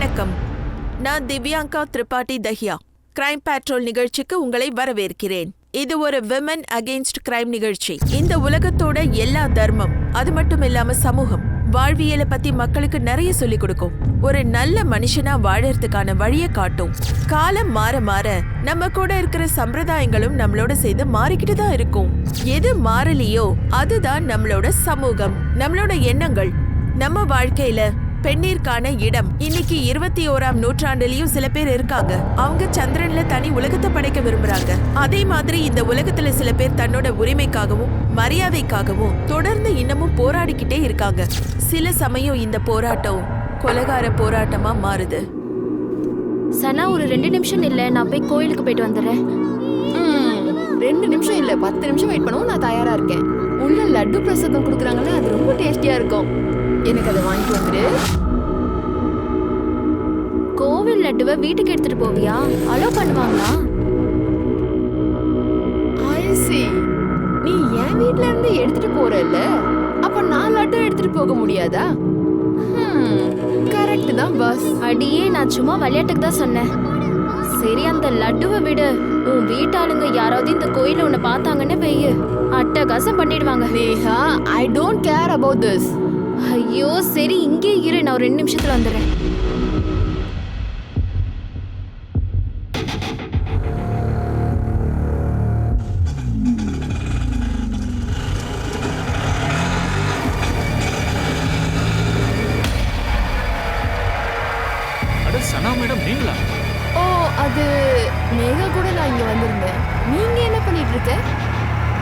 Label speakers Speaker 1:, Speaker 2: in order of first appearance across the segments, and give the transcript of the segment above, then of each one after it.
Speaker 1: வணக்கம். நான் திவ்யாங்கா Tripathi Dahiya. Crime patrol நிகழ்ச்சிக்கு உங்களை வரவேற்கிறேன். இது ஒரு விமன் அகெயின்ஸ்ட் கிரைம் நிகழ்ச்சி. இந்த உலகத்தோட எல்லா தர்மம், அது மட்டும் இல்லாம சமூகம், வாழ்வியலை பத்தி மக்களுக்கு நிறைய சொல்லிக் கொடுக்கும். ஒரு நல்ல மனுஷனா வாழறதுக்கான வழியை காட்டும். காலம் மாற மாற நம்ம கூட இருக்கிற சம்பிரதாயங்களும் நம்மளோட சேர்ந்து மாறிக்கிட்டு தான் இருக்கும். எது மாறலையோ அதுதான் நம்மளோட சமூகம், நம்மளோட எண்ணங்கள். நம்ம வாழ்க்கையில பெண்ணிற்கான இடம். இன்னைக்கு 21ஆம் நூற்றாண்டுலயும் சில பேர் இருக்காங்க, அவங்க சந்திரன்ல தனி உலகத்தை படைக்க விரும்புறாங்க. அதே மாதிரி இந்த உலகத்துல சில பேர் தன்னோட உரிமைக்காகவும் மரியாதைக்காகவும் தொடர்ந்து இன்னமும் போராடிக்கிட்டே இருக்காங்க. சில சமயம் இந்த போராட்டம் கொலைகார போராட்டமா மாறுது.
Speaker 2: சனா, ஒரு 2 நிமிஷம் இல்ல, நான் போய் கோயிலுக்கு போயிட்டு வந்துடுறேன்.
Speaker 3: 2 நிமிஷம் இல்ல, 10 நிமிஷம் வெயிட் பண்ணவும் நான் தயாரா இருக்கேன். உள்ள லட்டு பிரசாதம் கொடுக்குறாங்கல்ல, அது ரொம்ப டேஸ்டியா இருக்கும். எனக்கு அதை வாங்கிட்டு வந்துடு.
Speaker 2: கோவில் லட்டுவை வீட்டுக்கு எடுத்துட்டு போவியா? அலோ பண்ணுவாங்களா?
Speaker 3: ஐசி, நீ என் வீட்ல இருந்து எடுத்துட்டு போறல்ல, அப்ப நான் லட்டு எடுத்துட்டு போக முடியாதா? கரெக்ட் தான் பாஸ்.
Speaker 2: அடியே, நான் சும்மா விளையாட்டுக்கு தான் சொன்னேன். சரி, அந்த லட்டுவை விடு. உன் வீட்டாளுங்க யாராவது இந்த கோயில உன்னை பார்த்தாங்கன்னு வெய்யு, அட்டகாசம் பண்ணிடுவாங்க.
Speaker 3: Neha, I don't care about this.
Speaker 2: ஐயோ சரி, இங்கே இரு, நான் ஒரு 2 நிமிஷத்துல வந்துடுறேன்.
Speaker 4: சனா மேடம், நீங்களா?
Speaker 3: ஓ, அது மேகா கூட நான் இங்க வந்திருந்தேன். நீங்க என்ன பண்ணிட்டு இருக்க?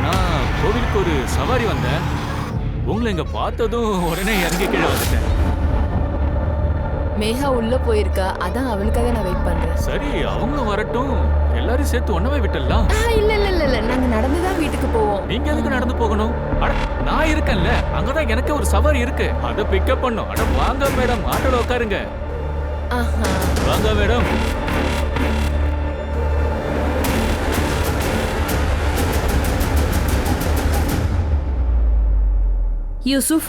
Speaker 4: நான் கோவிலுக்கு ஒரு சவாரி வந்தேன். உங்களை இங்க பார்த்ததும் உடனே இறங்கி கீழே வந்துட்டேன்.
Speaker 3: மேகா உள்ள போயிருக்கா, அதான் அவளுக்காக நான் வெயிட் பண்றேன்.
Speaker 4: சரி, அவங்களும் வரட்டும், எல்லாரும் சேர்த்து ஒண்ணவே விட்டுடலாம்.
Speaker 3: இல்ல இல்ல இல்ல இல்ல, நாங்க நடந்துதான் வீட்டுக்கு போவோம்.
Speaker 4: நீங்க எதுக்கு நடந்து போகணும்? அட, நான் இருக்கேன்ல, அங்கதான் எனக்கு ஒரு சவாரி இருக்கு, அதை பிக்கப் பண்ணும். அட வாங்க மேடம், ஆட்டோல உட்காருங்க. வாங்க மேடம்.
Speaker 5: யூசுப்,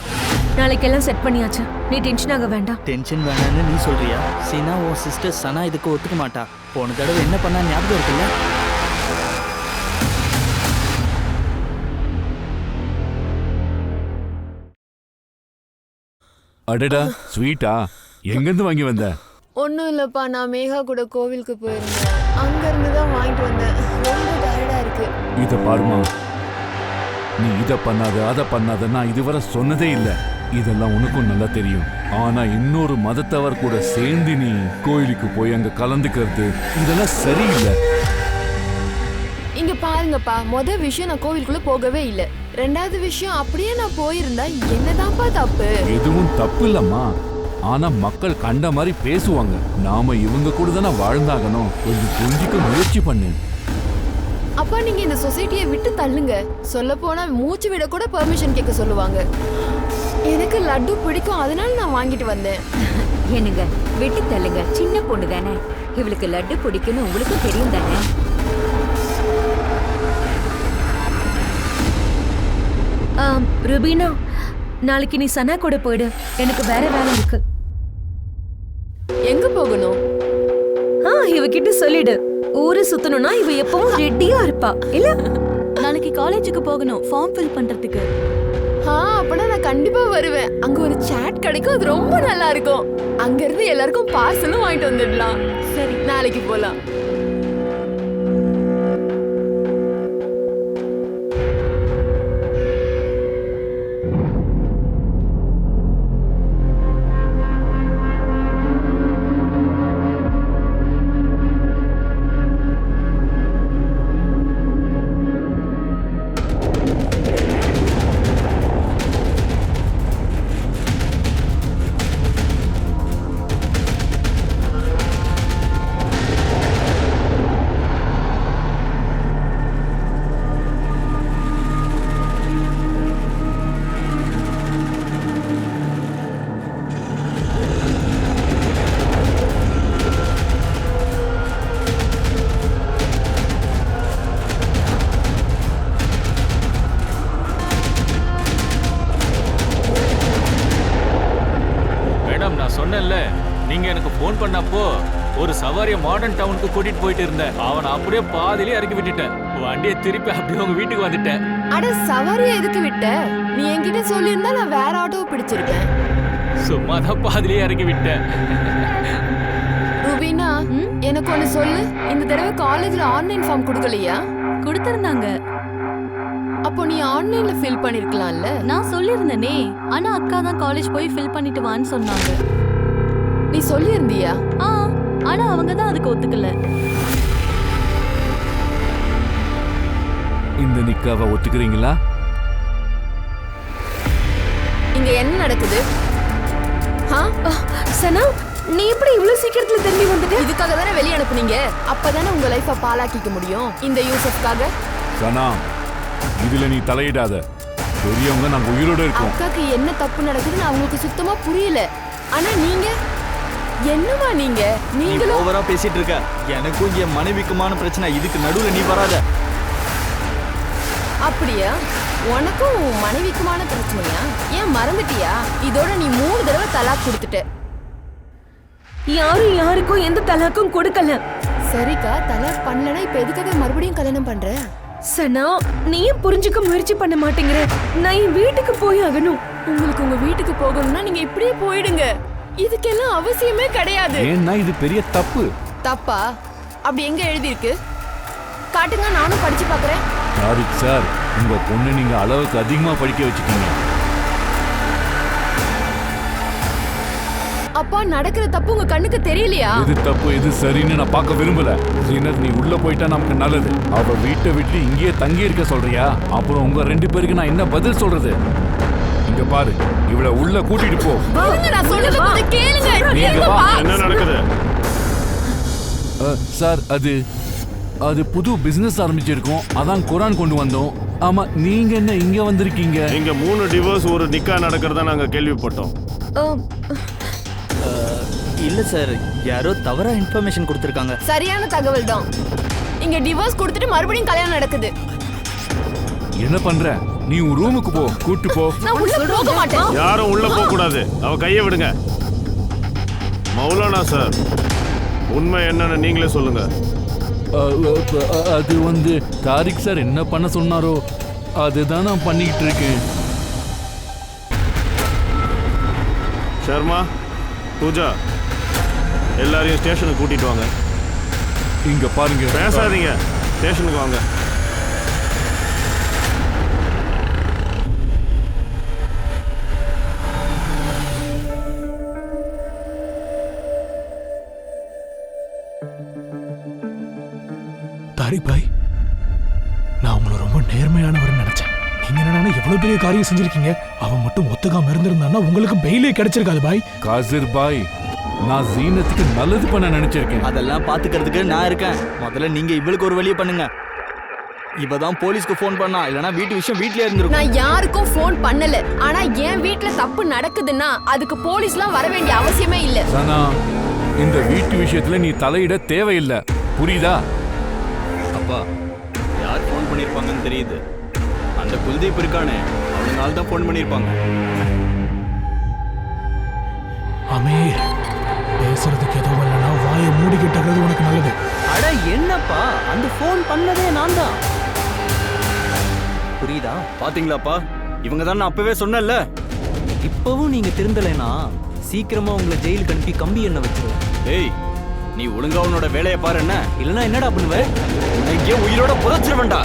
Speaker 5: நாளைக்கெல்லாம் செட் பண்ணியாச்சு. நீ டென்ஷன் ஆக வேண்டாம்.
Speaker 6: டென்ஷன் வேணான்னு நீ சொல்றியா? சீனா, உன் சிஸ்டர் சனா இதுக்கு ஒத்துக்க மாட்டா. போன தடவை என்ன பண்ணா ஞாபகம் இருக்குல்ல?
Speaker 7: அடடா, ஸ்வீட்டா? எங்கிருந்து வாங்கி வந்த?
Speaker 3: ஒன்னும் இல்லப்பா, நான் மேகா கூட கோவிலுக்கு போயிருந்தேன். அங்க இருந்து தான் வாங்கிட்டு வந்தேன். ரொம்ப டயர்டா இருக்கு.
Speaker 7: இத பாருமா, நீ இத பண்ணாத அத பண்ணாத நான் இதுவரை சொன்னதே இல்ல. இதெல்லாம் உனக்கும் நல்லா தெரியும். ஆனா இன்னொரு மதத்தவர் கூட சேர்ந்து நீ கோயிலுக்கு போய் அங்க கலந்துக்கிறது, இதெல்லாம் சரியில்லை.
Speaker 3: இங்க பாருங்கப்பா, விஷயம் நான் கோவிலுக்குள்ள போகவே இல்ல. 2வது விஷயம், அப்படியே நான் போயிருந்தா என்னதான்ப்பா தப்பு?
Speaker 7: எதுவும் தப்பு இல்லம்மா. ஆனா மக்கள் கண்ட மாதிரி பேசுவாங்க. நாம இவங்க கூட தானே வாழ்ந்தாகணும். கொஞ்சம் புரிஞ்சிக்க முயற்சி பண்ணு.
Speaker 3: அப்பா, நீங்க இந்த சொசைட்டியை விட்டு தள்ளுங்க. சொல்ல போனா மூச்சு விட கூட பெர்மிஷன் கேட்க சொல்லுவாங்க. எனக்கு லட்டு பிடிக்கும், அதனால நான் வாங்கிட்டு வந்தேன்.
Speaker 5: என்னங்க, விட்டு தள்ளுங்க. சின்ன பொண்ணு தானே, இவளுக்கு லட்டு பிடிக்குன்னு உங்களுக்கும் தெரியும் தானே. ருபீனா, நாளைக்கு நீ சனா கூட போயிடு. எனக்கு வேற வேலை இருக்கு.
Speaker 3: எங்க போகணும்?
Speaker 5: இவகிட்ட சொல்லிடு. ஊரு சுத்தணும்னா இவ எப்பவும் ரெடியா இருப்பா இல்ல?
Speaker 2: நாளைக்கு காலேஜுக்கு போகணும், ஃபார்ம் ஃபில் பண்றதுக்கு.
Speaker 3: அப்பனா நான் கண்டிப்பா வருவேன். அங்க ஒரு சாட் கிடைக்கும், அது ரொம்ப நல்லா இருக்கும். அங்க இருந்து எல்லாருக்கும் பார்சலும் வாங்கிட்டு வந்துடலாம். சரி, நாளைக்கு போலாம்.
Speaker 4: நீங்க எனக்கு ஃபோன் பண்ணப்போ ஒரு சவாரிய மாடர்ன் டவுனுக்கு கூட்டிட்டு போயிட்டு இருந்தேன். அவனை அப்படியே பாதியிலே இறக்கி விட்டுட்டேன். வண்டியை திருப்பி அப்படியே உங்க வீட்டுக்கு வந்துட்டேன்.
Speaker 3: அட சவாரியை எதுக்கு விட்ட? நீ என்கிட்ட சொல்லியிருந்தா நான் வேற ஆட்டோவை பிடிச்சிருக்கேன்.
Speaker 4: சும்மா தான் பாதியிலே இறக்கி விட்டேன்.
Speaker 3: ருபீனா, எனக்கு ஒண்ணு சொல்லு. இந்த தடவை காலேஜ்ல ஆன்லைன் ஃபார்ம் கொடுக்கலையா?
Speaker 2: கொடுத்திருந்தாங்க.
Speaker 3: அப்போ நீ ஆன்லைன்ல ஃபில் பண்ணிருக்கலாம்ல.
Speaker 2: நான் சொல்லியிருந்தேனே, ஆனா அக்கா தான் காலேஜ் போய் ஃபில் பண்ணிட்டு வான்னு சொன்னாங்க.
Speaker 3: நீ சொல்லியிருந்தியா?
Speaker 2: ஆனா அவங்க தான் அதுக்கு ஒத்துக்கல.
Speaker 7: இந்த நிக்காவை ஒத்துக்கிறீங்களா?
Speaker 3: இங்க என்ன நடக்குது?
Speaker 2: சனா, நீ எப்படி இவ்வளவு சீக்கிரத்துல திரும்பி வந்துட்ட?
Speaker 3: இதுக்காக தானே வெளிய அனுப்புனீங்க. அப்பதானே உங்க லைஃப பாலாக்கிக்க முடியும். இந்த யூசப்காக.
Speaker 7: சனா, இதுல நீ தலையிடாத. பெரியவங்க நாங்க உயிரோட இருக்கோம்.
Speaker 3: அக்காக்கு என்ன தப்பு நடக்குதுன்னு அவங்களுக்கு சுத்தமா புரியல. ஆனா நீங்க என்னமா நீங்களும்
Speaker 6: ஓவரா பேசிட்டு இருக்க. எனக்கும் என் மனைவிக்குமான பிரச்சனை. இதுக்கு நடுவுல நீ வராத.
Speaker 3: அப்படியா? உனக்கும் மனைவிக்குமான பிரச்சனையா? ஏன் மறந்துட்டியா? இதோட நீ 3 தடவை தலாக் கொடுத்துட்ட.
Speaker 2: யாரும் யாருக்கும் எந்த தலாக்கும் கொடுக்கல.
Speaker 3: சரிக்கா, தலாக் பண்ணலனா இப்ப எதுக்காக மறுபடியும் கல்யாணம் பண்ற?
Speaker 2: சனா, நீயும் புரிஞ்சுக்க முயற்சி பண்ண மாட்டேங்கிற. நான் என் வீட்டுக்கு போய் ஆகணும்.
Speaker 3: உங்களுக்கு உங்க வீட்டுக்கு போகணும்னா நீங்க இப்படியே போயிடுங்க. இதுக்கெல்லாம் அவசியமே கிடையாது.
Speaker 7: ஏன்னா இது பெரிய தப்பு.
Speaker 3: தப்பா? அப்படி எங்க எழுதி இருக்கு? காட்டுங்க, நானும் படிச்சு பாக்குறேன்.
Speaker 7: தாரிக் சார், உங்க பொண்ணு நீங்க அளவுக்கு அதிகமா படிக்க வச்சுட்டீங்க.
Speaker 3: அப்பா, நடக்கிற தப்பு உங்க கண்ணுக்கு தெரியலையா?
Speaker 7: இது தப்பு இது சரின்னு நான் பார்க்க விரும்பல. ஜீனத், நீ உள்ள போயிட்டா நமக்கு நல்லது. அவ வீட்டை விட்டு இங்கேயே தங்கி இருக்க சொல்றியா? அப்புறம் உங்க 2 பேருக்கு நான் என்ன பதில் சொல்றது? இங்க பாரு, இவள உள்ள கூட்டிட்டு போ.
Speaker 3: நான் சொல்றது கொஞ்சம் கேளுங்க.
Speaker 7: நீங்க வா.
Speaker 8: என்ன நடக்குது?
Speaker 7: சார், அது புது பிசினஸ் ஆரம்பிச்சிருக்கோம். அதான் குரான் கொண்டு வந்தோம். ஆமா, நீங்க என்ன இங்க வந்திருக்கீங்க?
Speaker 8: இங்க 3 டிவோர்ஸ் ஒரு நிக்கா நடக்கிறதா நாங்க கேள்விப்பட்டோம்.
Speaker 6: இல்ல சார், யாரோ தவறா இன்ஃபர்மேஷன் கொடுத்திருக்காங்க.
Speaker 3: சரியான தகவல் தான். இங்க டிவோர்ஸ் கொடுத்துட்டு மறுபடியும் கல்யாணம் நடக்குது.
Speaker 7: என்ன பண்ற? நீ உன் ரூமுக்கு போ. கூட்டு போ.
Speaker 3: நான் உள்ள போக மாட்டேன்.
Speaker 8: யாரும் உள்ள போக கூடாது. அவ கையை விடுங்க. மௌலானா சார், உண்மை என்னன்னு நீங்களே சொல்லுங்க.
Speaker 7: அது தாரிக் சார் என்ன பண்ண சொன்னாரோ அதுதான் நான் பண்ணிக்கிட்டு இருக்கேன்.
Speaker 8: ஷர்மா, பூஜா, எல்லாரையும் ஸ்டேஷனுக்கு கூட்டிட்டு வாங்க.
Speaker 7: இங்க பாருங்க.
Speaker 8: பேசாதீங்க, ஸ்டேஷனுக்கு வாங்க.
Speaker 9: தாரிக் பாய், நான் உங்களை ரொம்ப நேர்மையானவர் நினைச்சேன். நீங்க என்னன்னா எவ்வளவு பெரிய காரியம் செஞ்சிருக்கீங்க. அவன் மட்டும் ஒத்துக்காம இருந்திருந்தான்னா உங்களுக்கு பெயிலே கிடைச்சிருக்காது பாய்.
Speaker 7: காசிர் பாய், நான் ஜீனத்துக்கு நல்லது பண்ண நினைச்சிருக்கேன்.
Speaker 6: அதெல்லாம் பாத்துக்கிறதுக்கு நான் இருக்கேன். முதல்ல நீங்க இவளுக்கு ஒரு வழியை பண்ணுங்க. இவதான் போலீஸ்க்கு ஃபோன் பண்ணா, இல்லனா வீட்டு விஷயம் வீட்லயே இருந்திருக்கும்.
Speaker 3: நான் யாருக்கும் ஃபோன் பண்ணல. ஆனா என் வீட்ல தப்பு நடக்குதுன்னா அதுக்கு போலீஸ்லாம் வர வேண்டிய அவசியமே இல்ல.
Speaker 7: சனா, இந்த வீட்டு விஷயத்துல நீ தலையிட தேவையில்லை. புரியுதா?
Speaker 6: அப்பா, யார் ஃபோன் பண்ணிருப்பாங்கன்னு தெரியுது. அந்த குல்தீப் இருக்கானே, அவனால தான் ஃபோன் பண்ணிருப்பாங்க.
Speaker 9: அமீர், பேசுறதுக்கு எதுவும் இல்லைன்னா வாயை மூடிக்கிட்டது உனக்கு நல்லது.
Speaker 6: அட என்னப்பா, அந்த ஃபோன் பண்ணதே நான் தான். புரியுதா? பாத்தீங்களாப்பா, இவங்க தான் நான் அப்பவே சொன்னேன்ல. இப்பவும் நீங்க திருந்தலைனா சீக்கிரமா உங்களை ஜெயிலுக்கு அனுப்பி கம்பி என்ன வச்சிருவேன். ஏய், நீ ஒழுங்கா உன்னோட வேலையை பாரு. என்ன இல்லனா என்னடா பண்ணுவ? இங்கே உயிரோட புதைச்சிருவேன்டா.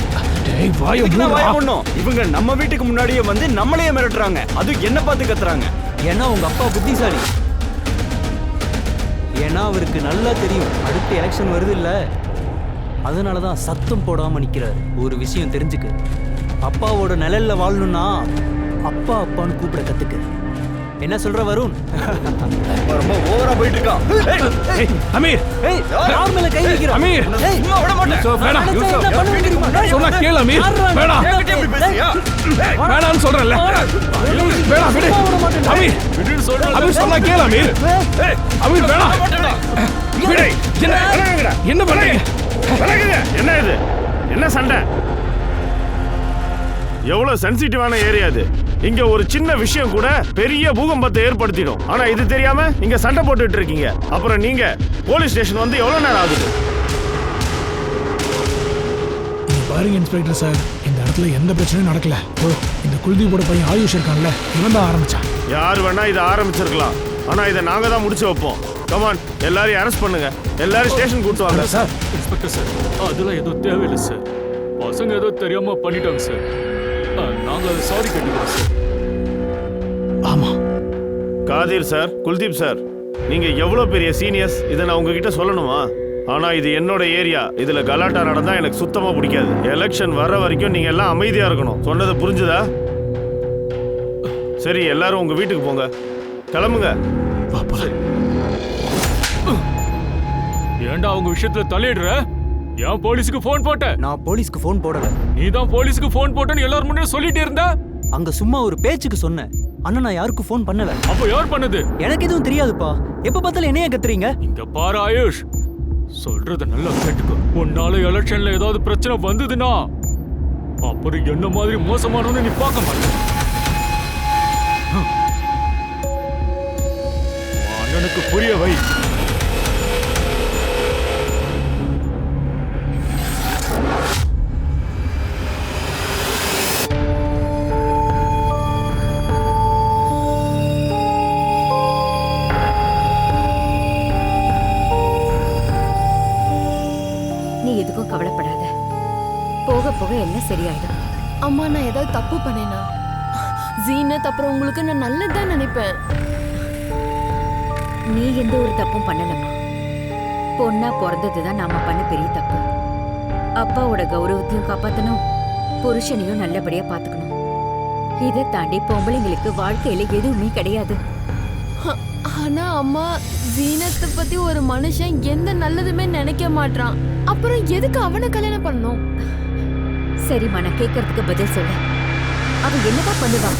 Speaker 9: டேய், வாயை மூடு.
Speaker 6: இவங்க நம்ம வீட்டுக்கு முன்னாடியே வந்து நம்மளையே மிரட்டுறாங்க. அது என்ன பார்த்து கத்துறாங்க. ஏன்னா உங்க அப்பா புத்திசாலி. ஏன்னா அவருக்கு நல்லா தெரியும் அடுத்த எலெக்ஷன் வருது இல்ல, அதனாலதான் சத்தம் போடாம நிக்கிறார். ஒரு விஷயம் தெரிஞ்சுக்க, அப்பாவோட நிழல்ல வாழணும்னா அப்பா அப்பான்னு கூப்பிட கத்துக்க. என்ன சொல்ற வருண்? ரொம்ப ஓவரா போயிட்டு இருக்கான்.
Speaker 9: ஏய் அமீர்,
Speaker 6: ஏய் யார் மேல கை வைக்கிற?
Speaker 9: அமீர்,
Speaker 6: ஏய் சும்மா விட மாட்டேன்.
Speaker 9: வேணாம் யூசுப், சொன்னா கேளு அமீர். வேணாம்,
Speaker 6: எப்படி பேசுறியா?
Speaker 9: வேணாம்னு சொல்றேன்ல. வேணாம், விடு அமீர்.
Speaker 6: விடுன்னு சொல்றேன்.
Speaker 9: அமீர், சொன்னா கேளு அமீர். அமீர் வேணாம், விடு. என்ன பண்றீங்க?
Speaker 8: என்ன இது? என்ன சண்டை? எவ்வளவு சென்சிட்டிவான ஏரியா இது? இங்க ஒரு சின்ன விஷயம் கூட பெரிய பூகம்பத்தை ஏற்படுத்திடும். ஆனா இது தெரியாம இங்க சண்டை போட்டுட்டு இருக்கீங்க. அப்புறம் நீங்க போலீஸ் ஸ்டேஷன் வந்து எவ்வளவு நேரம் ஆகுது?
Speaker 9: பாருங்க இன்ஸ்பெக்டர் சார், இந்த இடத்துல எந்த பிரச்சனையும் நடக்கல. இந்த குல்தீப்போட பையன் ஆயுஷ் இருக்கான்ல, இவன் தான் ஆரம்பிச்சான்.
Speaker 8: யார் வேணா இதை ஆரம்பிச்சிருக்கலாம், ஆனா இதை நாங்க தான் முடிச்சு வைப்போம். கமான், எல்லாரையும் அரெஸ்ட் பண்ணுங்க. எல்லாரும் ஸ்டேஷன் கூட்டு வாங்க.
Speaker 9: சார்
Speaker 4: இன்ஸ்பெக்டர் சார், அதெல்லாம் எதுவும் தேவையில்லை சார். பசங்க ஏதோ தெரியாம பண்ணிட்டாங்க சார். நாங்க சாரி கேட்டுக்கிறோம் சார்.
Speaker 9: ஆமா
Speaker 8: காதிர் சார், குல்தீப் சார், நீங்க எவ்வளவு பெரிய சீனியர்ஸ், இதை நான் உங்ககிட்ட சொல்லணுமா? ஆனா இது என்னோட ஏரியா. இதுல கலாட்டா நடந்தா எனக்கு சுத்தமா பிடிக்காது. எலெக்ஷன் வர்ற வரைக்கும் நீங்க எல்லாம் அமைதியா இருக்கணும். சொன்னது புரிஞ்சுதா? சரி, எல்லாரும் உங்க வீட்டுக்கு போங்க. கிளம்புங்க.
Speaker 4: ஏன்டா அவங்க விஷயத்துல தலையிடுற? ஏன் போலீஸுக்கு போன் போட்ட?
Speaker 6: நான் போலீஸ்க்கு ஃபோன் போடல.
Speaker 4: நீ தான் போலீஸுக்கு போன் போட்டேன்னு எல்லாரும் முன்னாடி சொல்லிட்டே இருந்த.
Speaker 6: அங்க சும்மா ஒரு பேச்சுக்கு சொன்னேன். அண்ணா நான் யாருக்கும் ஃபோன் பண்ணல.
Speaker 4: அப்ப யார் பண்ணது?
Speaker 6: எனக்கு எதுவும் தெரியாதுப்பா. எப்ப பார்த்தாலும் என்னைய கத்துறீங்க.
Speaker 4: இங்க பாரு ஆயுஷ், சொல்றத நல்லா கேட்டுக்கோ. உன்னால எலெக்ஷன்ல ஏதாவது பிரச்சனை வந்ததுன்னா அப்புறம் என்ன மாதிரி மோசமானவன்னு நீ பார்க்க மாட்ட. அண்ணனுக்கு புரிய வை.
Speaker 5: நீ எதுக்கும் கவலைப்படாத, போக போக எல்லாம் சரியாயிடும்.
Speaker 3: அம்மா, நான் ஏதாவது தப்பு பண்ணேனா? ஜீனத் அப்புறம் உங்களுக்கு நான் நல்லதுதான் நினைப்பேன்.
Speaker 5: நீ எந்த ஒரு தப்பும் பண்ணலம்மா. பொண்ணா பிறந்ததுதான் நாம பண்ண பெரிய தப்பு. அப்பாவோட கௌரவத்தையும் காப்பாத்தணும், புருஷனையும் நல்லபடியா பாத்துக்கணும். இதை தாண்டி பொம்பளைங்களுக்கு வாழ்க்கையில எதுவுமே கிடையாது.
Speaker 3: ஆனா அம்மா, ஜீனத்தை பத்தி ஒரு மனுஷன் எந்த நல்லதுமே நினைக்க மாட்டான். அப்புறம் எதுக்கு அவனை கல்யாணம் பண்ணணும்?
Speaker 5: சரிம்மா, நான் கேட்கறதுக்கு பதில் சொல்ல. அவ என்னதான் பண்ணுவா?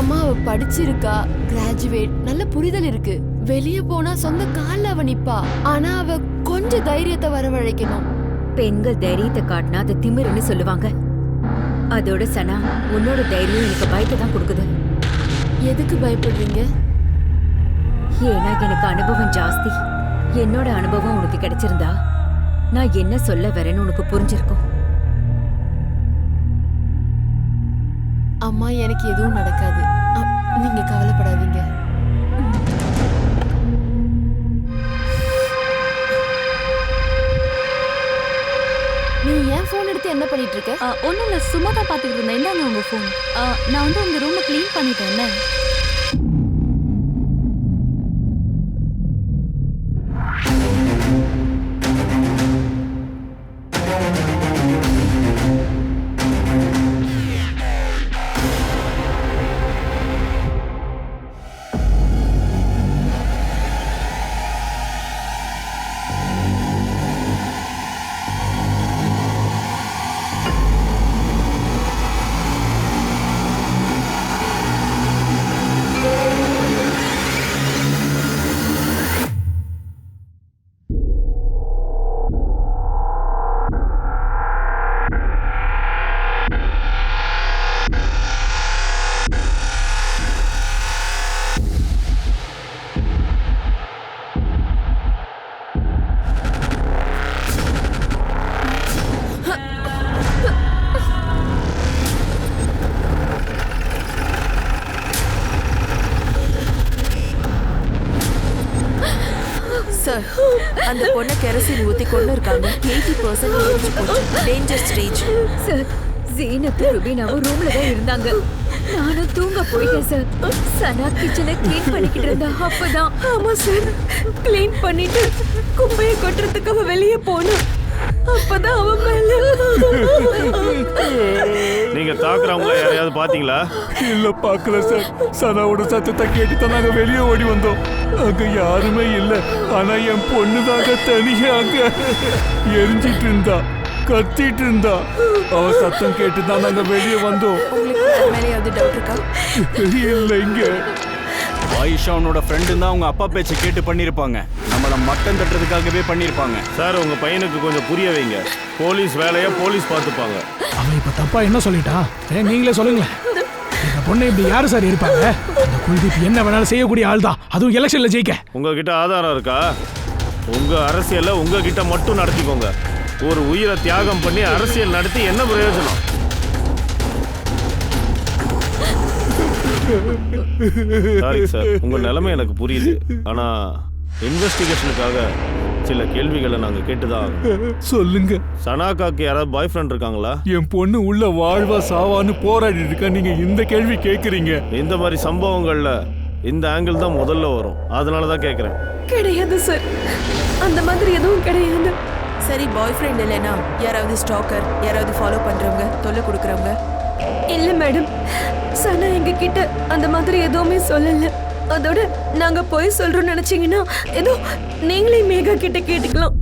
Speaker 3: அம்மா, அவ படிச்சிருக்கா, கிராஜுவேட், நல்ல புரிதல் இருக்கு. வெளியே போனா சொந்த கால்ல அவ நிப்பா. ஆனா அவ கொஞ்சம் தைரியத்தை வரவழைக்கணும்.
Speaker 5: பெண்கள் தைரியத்தை காட்டினா அது திமிருன்னு சொல்லுவாங்க. அதோட சனா, உன்னோட தைரியம் எனக்கு பயத்தை தான் கொடுக்குது.
Speaker 3: எதுக்கு பயப்படுறீங்க?
Speaker 5: ஏன்னா எனக்கு அனுபவம் ஜாஸ்தி. என்னோட அனுபவம் உனக்கு கிடைச்சிருந்தா நான் என்ன சொல்ல வரேன்னு உனக்கு புரிஞ்சிருக்கும்.
Speaker 3: அம்மா, எனக்கு எதுவும் நடக்காது. நீங்க கவலைப்படாதீங்க. நீ ஏன் போன் எடுத்து என்ன பண்ணிட்டு இருக்க?
Speaker 2: ஒன்றும் இல்லை, சும்மா தான் பார்த்துக்கிட்டு இருந்தேன். இந்தாங்க உங்கள் ஃபோன். நான் வந்து உங்கள் ரூமை க்ளீன் பண்ணிட்டேன்ல.
Speaker 1: சார், அந்த பொண்ணை கெரசின் ஊத்தி கொண்டு இருக்காங்க. 80% டேஞ்சர் ஸ்டேஜ்.
Speaker 5: சார், ஜீனத்து ருபீனாவும் ரூம்ல தான் இருந்தாங்க. நானும் தூங்க போயிட்டேன் சார். சனா கிச்சனை கிளீன் பண்ணிக்கிட்டு இருந்தா. அப்பதான்.
Speaker 3: ஆமா சார், க்ளீன் பண்ணிட்டு குப்பையை கொட்டுறதுக்கு அவ வெளியே போனா. அப்பதான் அவன் மேல.
Speaker 8: நீங்க தாக்குறவங்கள யாரையாவது பாத்தீங்களா?
Speaker 7: இல்ல, பார்க்கல சார். சனாவோட சத்தத்தை கேட்டு நாங்க வெளியே ஓடி வந்தோம். அங்க யாருமே இல்ல. ஆனா என் பொண்ணு தாங்க தனியா அங்க எரிஞ்சிட்டு இருந்தா, கத்திட்டு இருந்தா. அவ சத்தம் கேட்டுதான் நாங்க வெளியே வந்தோம்.
Speaker 1: உங்களுக்கு மேலேயாவது டவுட் இருக்கா?
Speaker 7: இல்லைங்க.
Speaker 10: ஆயிஷாவோட ஃப்ரெண்டு தான் அவங்க அப்பா பேச்சை கேட்டு பண்ணியிருப்பாங்க. நம்மளை மட்டம் தட்டுறதுக்காகவே பண்ணியிருப்பாங்க.
Speaker 8: சார், உங்க பையனுக்கு கொஞ்சம் புரிய வைங்க. போலீஸ் வேலையை போலீஸ் பார்த்துப்பாங்க.
Speaker 9: அவன் இப்ப தப்பா என்ன சொல்லிட்டான்? நீங்களே சொல்லுங்களேன். இங்க பொண்ணை இப்படி யாரு சார் இருப்பாங்க? அந்த குல்தீப் என்ன வேணாலும் செய்யக்கூடிய ஆள் தான், அதுவும் எலெக்ஷன்ல ஜெயிக்க.
Speaker 8: உங்ககிட்ட ஆதாரம் இருக்கா? உங்க அரசியலை உங்ககிட்ட மட்டும் நடத்திக்கோங்க. ஒரு உயிரை தியாகம் பண்ணி அரசியல் நடத்தி என்ன பிரயோஜனம்? சாரி சார், உங்க நிலைமை எனக்கு புரியுது. ஆனா இன்வெஸ்டிகேஷனுக்காக சில கேள்விகளை நாங்க கேட்டுதான்
Speaker 7: சொல்லுங்க.
Speaker 8: சனாக்காக்கு யாராவது பாய் ஃப்ரெண்ட் இருக்காங்களா?
Speaker 7: என் பொண்ணு உள்ள வாழ்வா சாவான்னு போராடி இருக்கா, நீங்க இந்த கேள்வி கேக்குறீங்க?
Speaker 8: இந்த மாதிரி சம்பவங்கள்ல இந்த ஆங்கிள் தான் முதல்ல வரும், அதனாலதான் கேக்குறேன்.
Speaker 11: கிடையாது சார், அந்த மாதிரி எதுவும் கிடையாது.
Speaker 1: சரி, பாய் ஃப்ரெண்ட் இல்லைனா யாராவது ஸ்டாக்கர், யாராவது ஃபாலோ பண்றவங்க, தொல்லை கொடுக்கறவங்க?
Speaker 11: இல்ல மேடம், சனா எங்க கிட்ட அந்த மாதிரி எதுவுமே சொல்லல. அதோட நாங்க போய் சொல்றோம் நினைச்சீங்கன்னா ஏதோ நீங்களே மேகா கிட்ட கேட்டுக்கலாம்.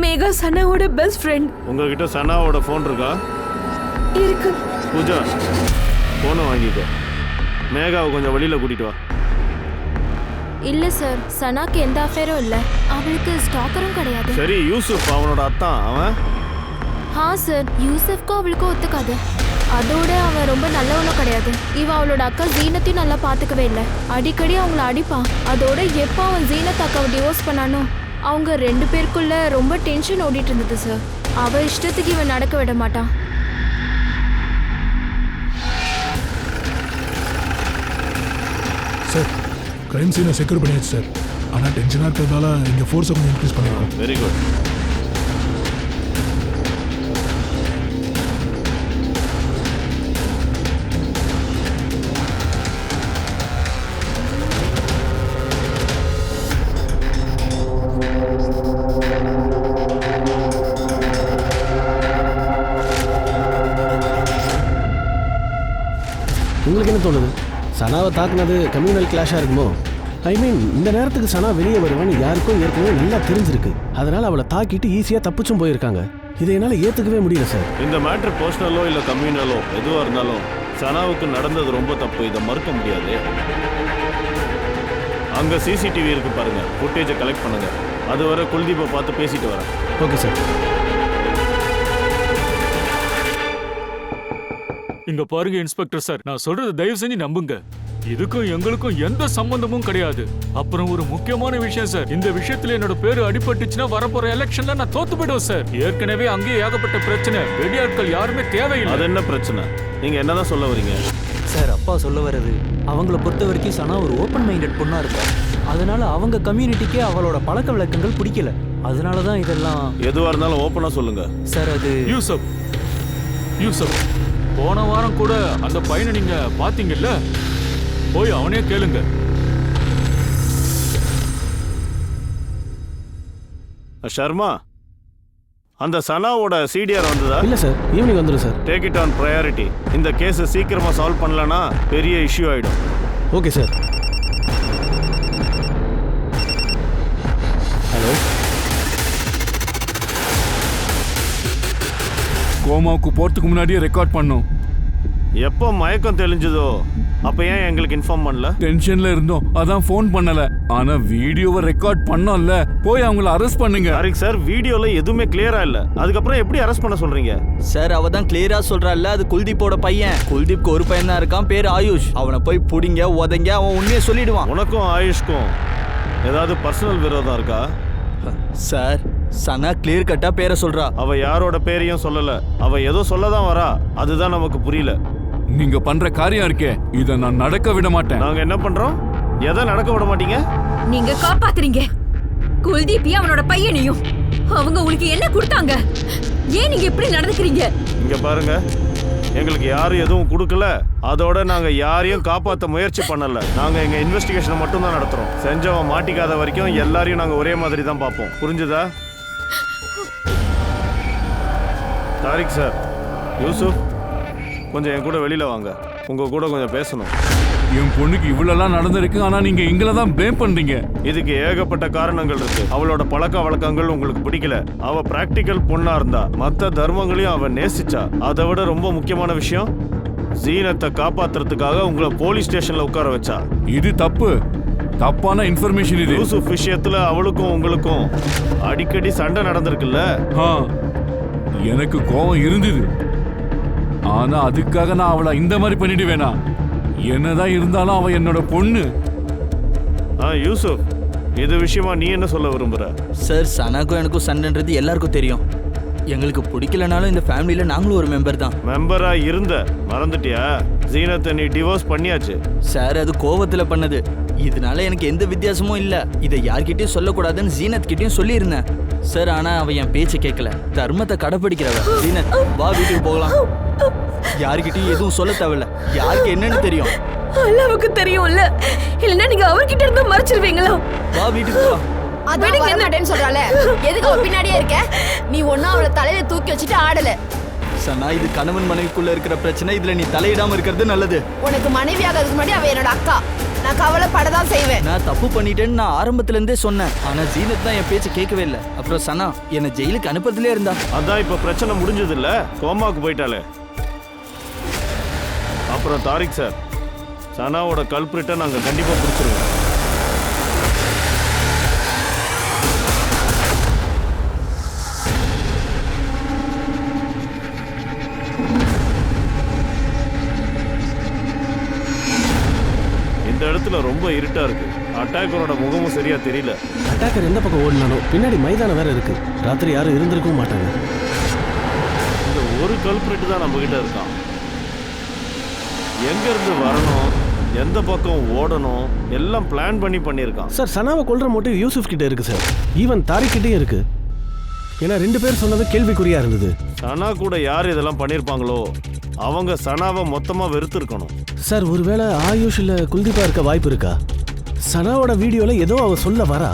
Speaker 11: மேகா சனாவோட பெஸ்ட் ஃப்ரெண்ட்.
Speaker 8: உங்ககிட்ட சனாவோட ஃபோன் இருக்கா?
Speaker 11: இருக்கு.
Speaker 8: பூஜா, போனை வாங்கிக்கோ. மேகாவை கொஞ்சம் வெளியில கூட்டிட்டு வா.
Speaker 2: இல்ல சார், சனாக்கு எந்த அஃபேரும் இல்ல, அவளுக்கு ஸ்டாக்கரும் கிடையாது.
Speaker 8: சரி, யூசுப் அவனோட அத்தான் அவன்.
Speaker 2: சார், யூசப்க்கும் அவளுக்கும் ஒத்துக்காது. அதோட அவன் ரொம்ப நல்லவனும் கிடையாது. இவன் அவளோட அக்கா ஜீனத்தையும் நல்லா பாத்துக்கவே இல்லை. அடிக்கடி அவங்கள அடிப்பான். அதோட எப்போ அவன் ஜீனத் அக்காவை டிவோர்ஸ் பண்ணானோ அவங்க 2 பேருக்குள்ள ரொம்ப டென்ஷன் ஓடிட்டு இருந்தது சார். அவ இஷ்டத்துக்கு இவன் நடக்க விட மாட்டான்.
Speaker 9: சார், கிரைம் சீனை செக்யூர் பண்ணியாச்சு சார். ஆனால் டென்ஷனாக இருக்கிறதால இங்கே ஃபோர்ஸை கொஞ்சம் இன்க்ரீஸ் பண்ணிருக்கோம்.
Speaker 8: Very good.
Speaker 12: உங்களுக்கு என்ன தோணுது? சனாவை தாக்குனது கம்யூனல் கிளாஷாக இருக்குமோ? ஐ மீன், இந்த நேரத்துக்கு சனா வெளியே வருவான்னு யாருக்கும் ஏற்கனவே நல்லா தெரிஞ்சிருக்கு. அதனால அவளை தாக்கிட்டு ஈஸியாக தப்பிச்சும் போயிருக்காங்க. இதை என்னால் ஏற்றுக்கவே முடியல சார்.
Speaker 8: இந்த மேட்ரு பர்சனலோ இல்லை கம்யூனலோ எதுவாக இருந்தாலும் சனாவுக்கு நடந்தது ரொம்ப தப்பு, இதை மறுக்க முடியாது. அங்கே சிசிடிவி இருக்கு பாருங்க, ஃபுட்டேஜை கலெக்ட் பண்ணுங்க. அதுவரை குல்தீப்பை பார்த்து பேசிட்டு வரேன்.
Speaker 12: Okay sir.
Speaker 4: இங்க பாருங்க இன்ஸ்பெக்டர் சார், நான் சொல்றது தயவு செஞ்சு நம்புங்க. இதுக்கும் எங்களுக்கும் எந்த சம்பந்தமும் கிடையாது. அப்புறம் ஒரு முக்கியமான விஷயம் சார், இந்த விஷயத்துல என்னோட பேரு அடிபட்டுச்சுன்னா வரப்போற எலெக்ஷன்ல நான் தோத்து போயிடுவேன் சார். ஏற்கனவே அங்கேயே ஏகப்பட்ட பிரச்சனை, வெடியாட்கள் யாருமே தேவையில்லை.
Speaker 8: அது என்ன பிரச்சனை? நீங்க என்னதான் சொல்ல வரீங்க?
Speaker 6: சார், அப்பா சொல்ல வர்றது, அவங்கள பொறுத்த வரைக்கும் சனா ஒரு ஓப்பன் மைண்டட் பொண்ணா இருக்கா. அதனால அவங்க கம்யூனிட்டிக்கே அவளோட பழக்க வழக்கங்கள் பிடிக்கல. அதனாலதான் இதெல்லாம்.
Speaker 8: எதுவா இருந்தாலும் ஓப்பனா சொல்லுங்க
Speaker 6: சார். அது
Speaker 4: யூசப், போன வாரம் கூட அந்த பையனை நீங்க பாத்தீங்கல்ல, போய் அவனே கேளுங்க.
Speaker 8: ஷர்மா, அந்த சனாவோட சிடிஆர் வந்ததா?
Speaker 12: இல்லை சார், ஈவினிங் வந்துடும் sir.
Speaker 8: Take it on priority. இந்த கேஸை சீக்கிரமா சால்வ் பண்ணலன்னா பெரிய இஷ்யூ ஆயிடும்.
Speaker 12: Okay sir. ஹலோ,
Speaker 7: கோமாவுக்கு போறதுக்கு முன்னாடியே ரெக்கார்ட் பண்ணோம்.
Speaker 8: எப்போ மயக்கம் தெளிஞ்சதோ அப்ப ஏன் எங்களுக்கு இன்ஃபார்ம் பண்ணல?
Speaker 7: டென்ஷன்ல இருந்தோம், அதான் ஃபோன் பண்ணல. ஆனா வீடியோவை ரெக்கார்ட் பண்ணோம்ல, போய் அவங்கள அரெஸ்ட் பண்ணுங்க.
Speaker 8: ஹரிக் சார், வீடியோல எதுவுமே கிளியரா இல்ல, அதுக்கப்புறம் எப்படி அரெஸ்ட் பண்ண சொல்றீங்க?
Speaker 10: சார், அவ தான் கிளியரா சொல்றாள்ல, அது குல்தீப்போட பையன். குல்தீப்க்கு ஒரு பையன் தான் இருக்கான், பேர் ஆயுஷ். அவனை போய் புடிங்க, உதைங்க, அவன் உண்மையை சொல்லிடுவான்.
Speaker 8: உனக்கும் ஆயுஷ்க்கும் ஏதாவது பர்சனல் விரோதம் இருக்கா?
Speaker 10: சார், சனா கிளியர் கட்டா பேரை சொல்றா.
Speaker 8: அவ யாரோட பேரையும் சொல்லல, அவ ஏதோ சொல்லதான் வரா, அதுதான் நமக்கு புரியல.
Speaker 7: நீங்க பண்ற காரியம் இருக்கே, இத நான் நடக்க விட மாட்டேன்.
Speaker 8: நாங்க என்ன பண்றோம்? எதை நடக்க விட மாட்டீங்க?
Speaker 5: நீங்க காப்பாத்துறீங்க குல்தீப்பையும் அவனோட பையனையும். அவங்க உங்களுக்கு என்ன கொடுத்தாங்க? ஏன் நீங்க இப்படி நடந்துக்கிறீங்க?
Speaker 8: இங்க பாருங்க, எங்களுக்கு யாரும் எதுவும் கொடுக்கல, அதோட நாங்க யாரையும் காப்பாற்ற முயற்சி பண்ணல. நாங்க எங்க இன்வெஸ்டிகேஷனை மட்டும் தான் நடத்துறோம். செஞ்சவன் மாட்டிக்காத வரைக்கும் எல்லாரையும் நாங்க ஒரே மாதிரி தான் பார்ப்போம். புரிஞ்சுதா? தாரிக் சார், யூசுப், கொஞ்சம் என் கூட வெளியில வாங்க, உங்க கூட கொஞ்சம் பேசணும்.
Speaker 7: என் பொண்ணுக்கு இவ்வளவு நடந்திருக்கு, ஆனா நீங்க எங்களை தான் ப்ளேம் பண்றீங்க.
Speaker 8: இதுக்கு ஏகப்பட்ட காரணங்கள் இருக்கு. அவளோட பழக்க வழக்கங்கள் உங்களுக்கு பிடிக்கல. அவ பிராக்டிக்கல் பொண்ணா இருந்தா, மத்த தர்மங்களையும் அவ நேசிச்சா. அதை விட ரொம்ப முக்கியமான விஷயம், ஜீனத்தை காப்பாத்துறதுக்காக உங்களை போலீஸ் ஸ்டேஷன்ல உட்கார வச்சா.
Speaker 7: இது தப்பு, தப்பான இன்ஃபர்மேஷன் இது.
Speaker 8: யூசுப் விஷயத்துல அவளுக்கும் உங்களுக்கும் அடிக்கடி சண்டை நடந்திருக்குல்ல?
Speaker 7: எனக்கு கோபம் இருந்தது, ஆனா அதுக்காக நான் அவளை இந்த மாதிரி பண்ணிடுவேனா? என்னதான் இருந்தாலும் அவ என்னோட பொண்ணு.
Speaker 8: யூசுப், இது விஷயமா நீ என்ன சொல்ல விரும்புற?
Speaker 10: சார், சனாக்கும் எனக்கும் சண்டைன்றது எல்லாருக்கும் தெரியும். எங்களுக்கு பிடிக்கலனாலும் இந்த ஃபேமிலியில நாங்களும் ஒரு மெம்பர் தான்.
Speaker 8: மெம்பரா இருந்த மறந்துட்டியா? ஜீனத்தை நீ டிவோர்ஸ் பண்ணியாச்சு.
Speaker 10: சார், அது கோவத்துல பண்ணது. இதனால எனக்கு எந்த வித்தியாசமும் இல்ல. இதை யார்கிட்டயும் சொல்லக்கூடாதுன்னு ஜீனத் கிட்டயும் சொல்லியிருந்தேன் சார். ஆனா அவ என் பேச்சை கேட்கல. தர்மத்தை கடைப்பிடிக்கிறவ. ஜீனத், வா வீட்டுக்கு போகலாம். யார்கிட்டயும் எதுவும் சொல்ல தேவையில்ல. யாருக்கு என்னன்னு தெரியும்?
Speaker 11: அல்லாவுக்கு தெரியும்ல, இல்லைன்னா நீங்க அவர்கிட்ட இருந்து மறைச்சிருவீங்களா?
Speaker 10: வா வீட்டுக்கு போகலாம்.
Speaker 3: அதான் வர மாட்டேன்னு சொல்றாளே, எதுக்கு அவ பின்னாடியே இருக்க? நீ ஒன்னும் அவளை தலையில தூக்கி வச்சுட்டு ஆடல.
Speaker 10: சனா, இது கணவன் மனைவிக்குள்ள இருக்கிற பிரச்சனை. இதுல நீ தலையிடாம இருக்கிறது நல்லது.
Speaker 3: உனக்கு மனைவி ஆகிறதுக்கு முன்னாடி அவ என்னோட அக்கா. நான் கவலைப்படதான் செய்வேன்.
Speaker 10: நான் தப்பு பண்ணிட்டேன்னு நான் ஆரம்பத்துல இருந்தே சொன்னேன். ஆனா ஜீனத் தான் என் பேச்ச கேட்கவே இல்லை. அப்புறம் சனா என்னை ஜெயிலுக்கு அனுப்புறதுலே இருந்தா.
Speaker 8: அதான் இப்ப பிரச்சனை முடிஞ்சது இல்ல, கோமாக்கு போயிட்டாலே. அப்புறம் தாரிக் சார், சனாவோட கல்பிரிட்டை நாங்க கண்டிப்பா பிடிச்சிருவோம். இந்த இடத்துல ரொம்ப இருட்டா இருக்கு. அட்டாக்கரோட முகமும் சரியா தெரியல.
Speaker 12: அட்டாக்கர் எந்த பக்கம் ஓடினானோ, பின்னாடி மைதானம் வேற இருக்கு. ராத்திரி யாரும் இருந்திருக்கவும் மாட்டாங்க.
Speaker 8: இந்த ஒரு கல்பிரிட் தான் நம்ம கிட்ட இருக்கான். எங்க இருந்து வரணும், எந்த பக்கம் ஓடணும், எல்லாம் பிளான் பண்ணியிருக்கான்.
Speaker 12: சார், சனாவை கொல்ற மோட்டிவ் யூசுப் கிட்ட இருக்கு சார். ஈவன் தாரிக் கிட்டே இருக்கு. ஏன்னா 2 பேர் சொன்னது கேள்விக்குறியா இருந்தது.
Speaker 8: சனா கூட யார் இதெல்லாம் பண்ணியிருப்பாங்களோ அவங்க சனாவை மொத்தமா வெறுத்திருக்கணும்.
Speaker 12: சார், ஒருவேளை ஆயுஷ் இல்ல குல்தீபா இருக்க வாய்ப்பு இருக்கா? சனாவோட வீடியோல ஏதோ அவ சொல்ல வரா,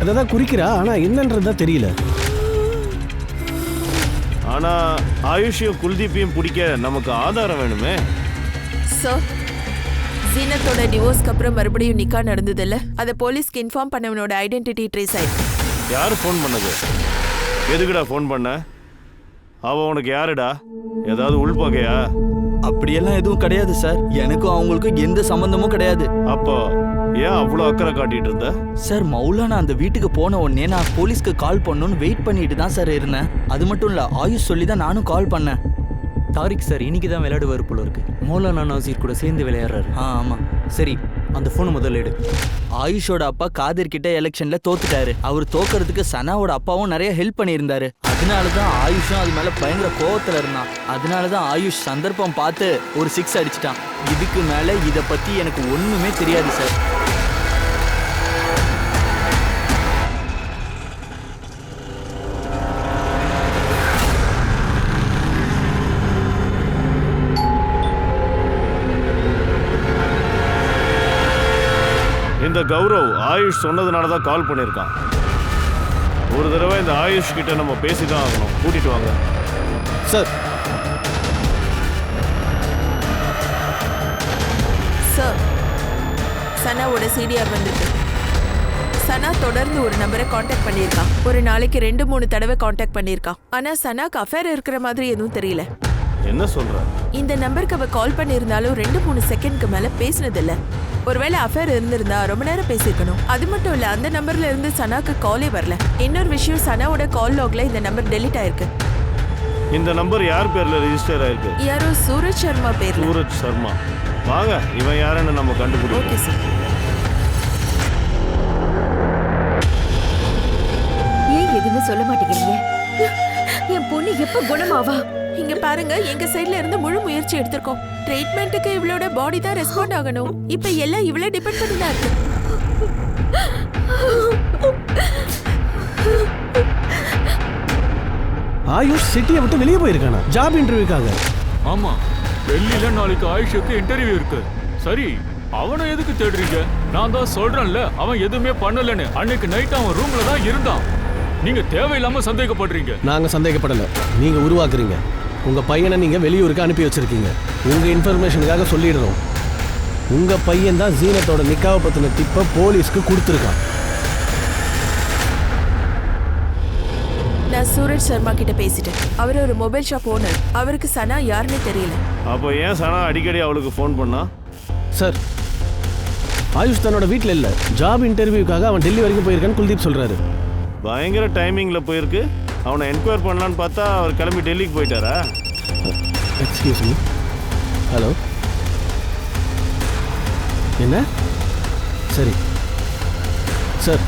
Speaker 12: அதான் குறிக்கிறா. ஆனா என்னன்றதா தெரியல.
Speaker 8: ஆனா ஆயுஷையும் குல்தீப்பையும் பிடிக்க நமக்கு ஆதாரம் வேணுமே.
Speaker 1: சார், ஜீனத்தோட டிவோர்ஸ்க்கு அப்புறம் மறுபடியும் நிக்கா நடந்ததில்ல, அதை போலீஸ்க்கு இன்ஃபார்ம் பண்ணவனோட ஐடென்டிட்டி ட்ரேஸ் ஆயிடுச்சு.
Speaker 8: யார் ஃபோன் பண்ணது? எதுக்குடா ஃபோன் பண்ண? அவ உனக்கு யாருடா? ஏதாவது உள்பகையா?
Speaker 10: அப்படியெல்லாம் எதுவும் கிடையாது சார். எனக்கும் அவங்களுக்கும் எந்த சம்பந்தமும் கிடையாது.
Speaker 8: அப்போ ஏன் அவ்வளோ அக்கறை காட்டிட்டு இருந்த?
Speaker 10: சார், மௌலானா அந்த வீட்டுக்கு போன உடனே நான் போலீஸ்க்கு கால் பண்ணணும்னு வெயிட் பண்ணிட்டு தான் சார் இருந்தேன். அது மட்டும் இல்ல, ஆயுஷ் சொல்லி தான் நானும் கால் பண்ணேன்.
Speaker 6: தாரிக் சார் இன்னைக்கு தான் விளையாடுவார் போல இருக்கு. மௌலானா நாசீர் கூட சேர்ந்து விளையாடுறாரு.
Speaker 10: ஆமா.
Speaker 6: சரி, அந்த போனை முதல்ல எடு.
Speaker 10: ஆயுஷோட அப்பா காதிர் கிட்ட எலெக்ஷன்ல தோத்துட்டாரு. அவர் தோக்கிறதுக்கு சனாவோட அப்பாவும் நிறைய ஹெல்ப் பண்ணியிருந்தாரு. அதனாலதான் ஆயுஷும் அது மேல பயங்கர கோவத்துல இருந்தான். அதனாலதான் ஆயுஷ் சந்தர்ப்பம் பார்த்து ஒரு 6 அடிச்சிட்டான். இதுக்கு மேல இத பத்தி எனக்கு ஒண்ணுமே தெரியாது சார்.
Speaker 8: இந்த கௌரவ் ஆயுஷ் சொன்னதுனால தான் கால் பண்ணியிருக்கான். ஒரு தடவை இந்த ஆயுஷ் கிட்ட நம்ம பேசிதான் ஆகணும். கூட்டிட்டு வாங்க
Speaker 12: சார்.
Speaker 1: சார், சனாவோட சிடிஆர் வந்திருக்கு. சனா தொடர்ந்து ஒரு நம்பரை காண்டாக்ட் பண்ணியிருக்கான். ஒரு நாளைக்கு 2-3 தடவை காண்டாக்ட் பண்ணியிருக்கான். ஆனா சனாக்கு அஃபேர் இருக்கிற மாதிரி எதுவும் தெரியல.
Speaker 8: என்ன சொல்ற?
Speaker 1: இந்த நம்பருக்கு அவ கால் பண்ணியிருந்தாலும் 2-3 செகண்ட்க்கு மேல பேசினதில்ல. ஒருவேளை அஃபேர் இருந்திருந்தா ரொம்ப நேரம் பேசியிருக்கணும். அது மட்டும் இல்ல, அந்த நம்பர்ல இருந்து சனாக்கு காலே வரல. இன்னொரு விஷயம், சனாவோட கால் லாக்ல இந்த நம்பர் டெலிட் ஆயிருக்கு.
Speaker 8: இந்த நம்பர் யார் பேர்ல ரெஜிஸ்டர் ஆயிருக்கு?
Speaker 1: யாரோ சூரஜ் சர்மா பேர்ல.
Speaker 8: சூரஜ் சர்மா. வாங்க, இவன் யாருன்னு நம்ம கண்டுபிடிப்போம்.
Speaker 1: Okay sir.
Speaker 5: ஏன் எதுவுமே சொல்ல மாட்டேங்கிறீங்க? என் பொண்ணு எப்ப குணமாவா?
Speaker 1: இங்க பாருங்க, எங்க சைடுல இருந்து முழு முயற்சி எடுத்திருக்கோம். ட்ரீட்மெண்ட்டுக்கு இவளோட பாடி தான் ரெஸ்பாண்ட் ஆகணும். இப்ப எல்லாம் இவளே டிபெண்ட் பண்ணி தான் இருக்கு.
Speaker 12: ஆயுஷ் சிட்டியை விட்டு வெளியே போயிருக்கானா ஜாப் இன்டர்வியூக்காக?
Speaker 4: ஆமா, டெல்லியில நாளைக்கு ஆயுஷுக்கு இன்டர்வியூ இருக்கு. சரி, அவனை எதுக்கு தேடுறீங்க? நான் தான் சொல்றேன்ல, அவன் எதுவுமே பண்ணலன்னு. அன்னைக்கு நைட் அவன் ரூம்ல தான் இருந்தான். நீங்க தேவையில்லாம சந்தேகப்படுறீங்க.
Speaker 12: நாங்க சந்தேகப்படல, நீங்க உருவாக்குறீங்க. உங்க பையனை நீங்க வெளியூருக்கு அனுப்பி வச்சிருக்கீங்க. உங்க இன்ஃபர்மேஷனுக்காக சொல்லிடுறோம், உங்க பையன் தான் ஜீனத்தோட நிக்காவை பத்தின டிப்பை போலீஸ்க்கு கொடுத்துருக்கான்.
Speaker 1: நான் சூரஜ் சர்மா கிட்ட பேசிட்டேன். அவர் ஒரு மொபைல் ஷாப் ஓனர். அவருக்கு சனா யாருன்னு தெரியல.
Speaker 8: அப்போ ஏன் சனா அடிக்கடி அவளுக்கு ஃபோன் பண்ணா?
Speaker 12: சார், ஆயுஷ் தன்னோட வீட்டில் இல்லை, ஜாப் இன்டர்வியூக்காக அவன் டெல்லி வரைக்கும் போயிருக்கான்னு குல்தீப் சொல்றாரு.
Speaker 8: பயங்கர டைமிங்ல போயிருக்கு. அவனை என்கொயர் பண்ணலான்னு பார்த்தா அவர் கிளம்பி டெல்லிக்கு போயிட்டாரா?
Speaker 12: Excuse me. ஹலோ என்ன? சரி சார்,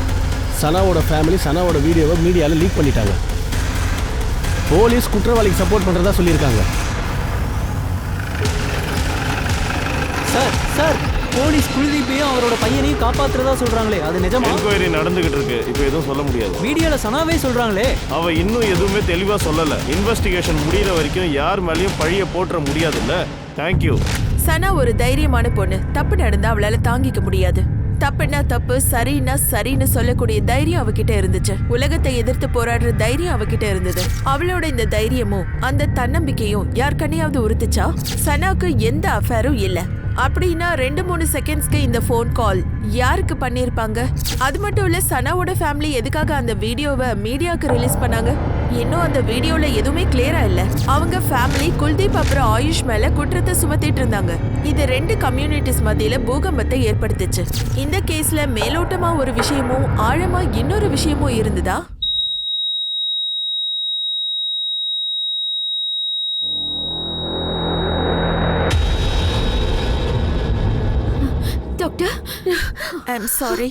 Speaker 12: சனாவோட ஃபேமிலி சனாவோட வீடியோவை மீடியாவில் லீக் பண்ணிட்டாங்க. போலீஸ் குற்றவாளிக்கு சப்போர்ட் பண்ணுறதா சொல்லியிருக்காங்க.
Speaker 6: சார் சார், போலீஸ் குல்தீப்பையும் அவரோட பையனையும் காப்பாத்துறதா சொல்றாங்களே, அது நிஜமா?
Speaker 8: என்கொயரி நடந்துகிட்டு இருக்கு, இப்போ எதுவும் சொல்ல முடியாது.
Speaker 6: மீடியால சனாவே சொல்றாங்களே.
Speaker 8: அவ இன்னும் எதுவுமே தெளிவா சொல்லல. இன்வெஸ்டிகேஷன் முடியற வரைக்கும் யார் மேலயும் பழிய போட்டுற முடியாதுல்ல. தேங்க்யூ.
Speaker 1: சனா ஒரு தைரியமான பொண்ணு. தப்பு நடந்தா அவளால தாங்கிக்க முடியாது. தப்புன்னா தப்பு, சரின்னா சரின்னு சொல்லக்கூடிய தைரியம் அவகிட்ட இருந்துச்சு. உலகத்தை எதிர்த்து போராடுற தைரியம் அவகிட்ட இருந்தது. அவளோட இந்த தைரியமும் அந்த தன்னம்பிக்கையும் யார் கண்ணையாவது உறுத்துச்சா? சனாக்கு எந்த அஃபேரும் இல்ல. அப்படின்னா 2-3 செகண்ட்ஸ்க்கு இந்த ஃபோன் கால் யாருக்கு பண்ணிருப்பாங்க? அது மட்டும் இல்ல, சனாவோட ஃபேமிலி எதுக்காக அந்த வீடியோவை மீடியாவுக்கு ரிலீஸ் பண்ணாங்க? இன்னும் அந்த வீடியோல எதுவுமே கிளியரா இல்ல. அவங்க ஃபேமிலி குல்தீப் அப்புறம் ஆயுஷ் மேல குற்றத்தை சுமத்திட்டு இருந்தாங்க. இது 2 கம்யூனிட்டிஸ் மத்தியில பூகம்பத்தை ஏற்படுத்துச்சு. இந்த கேஸ்ல மேலோட்டமா ஒரு விஷயமும் ஆழமா இன்னொரு விஷயமும் இருந்ததா?
Speaker 2: Doctor,
Speaker 1: I'm sorry.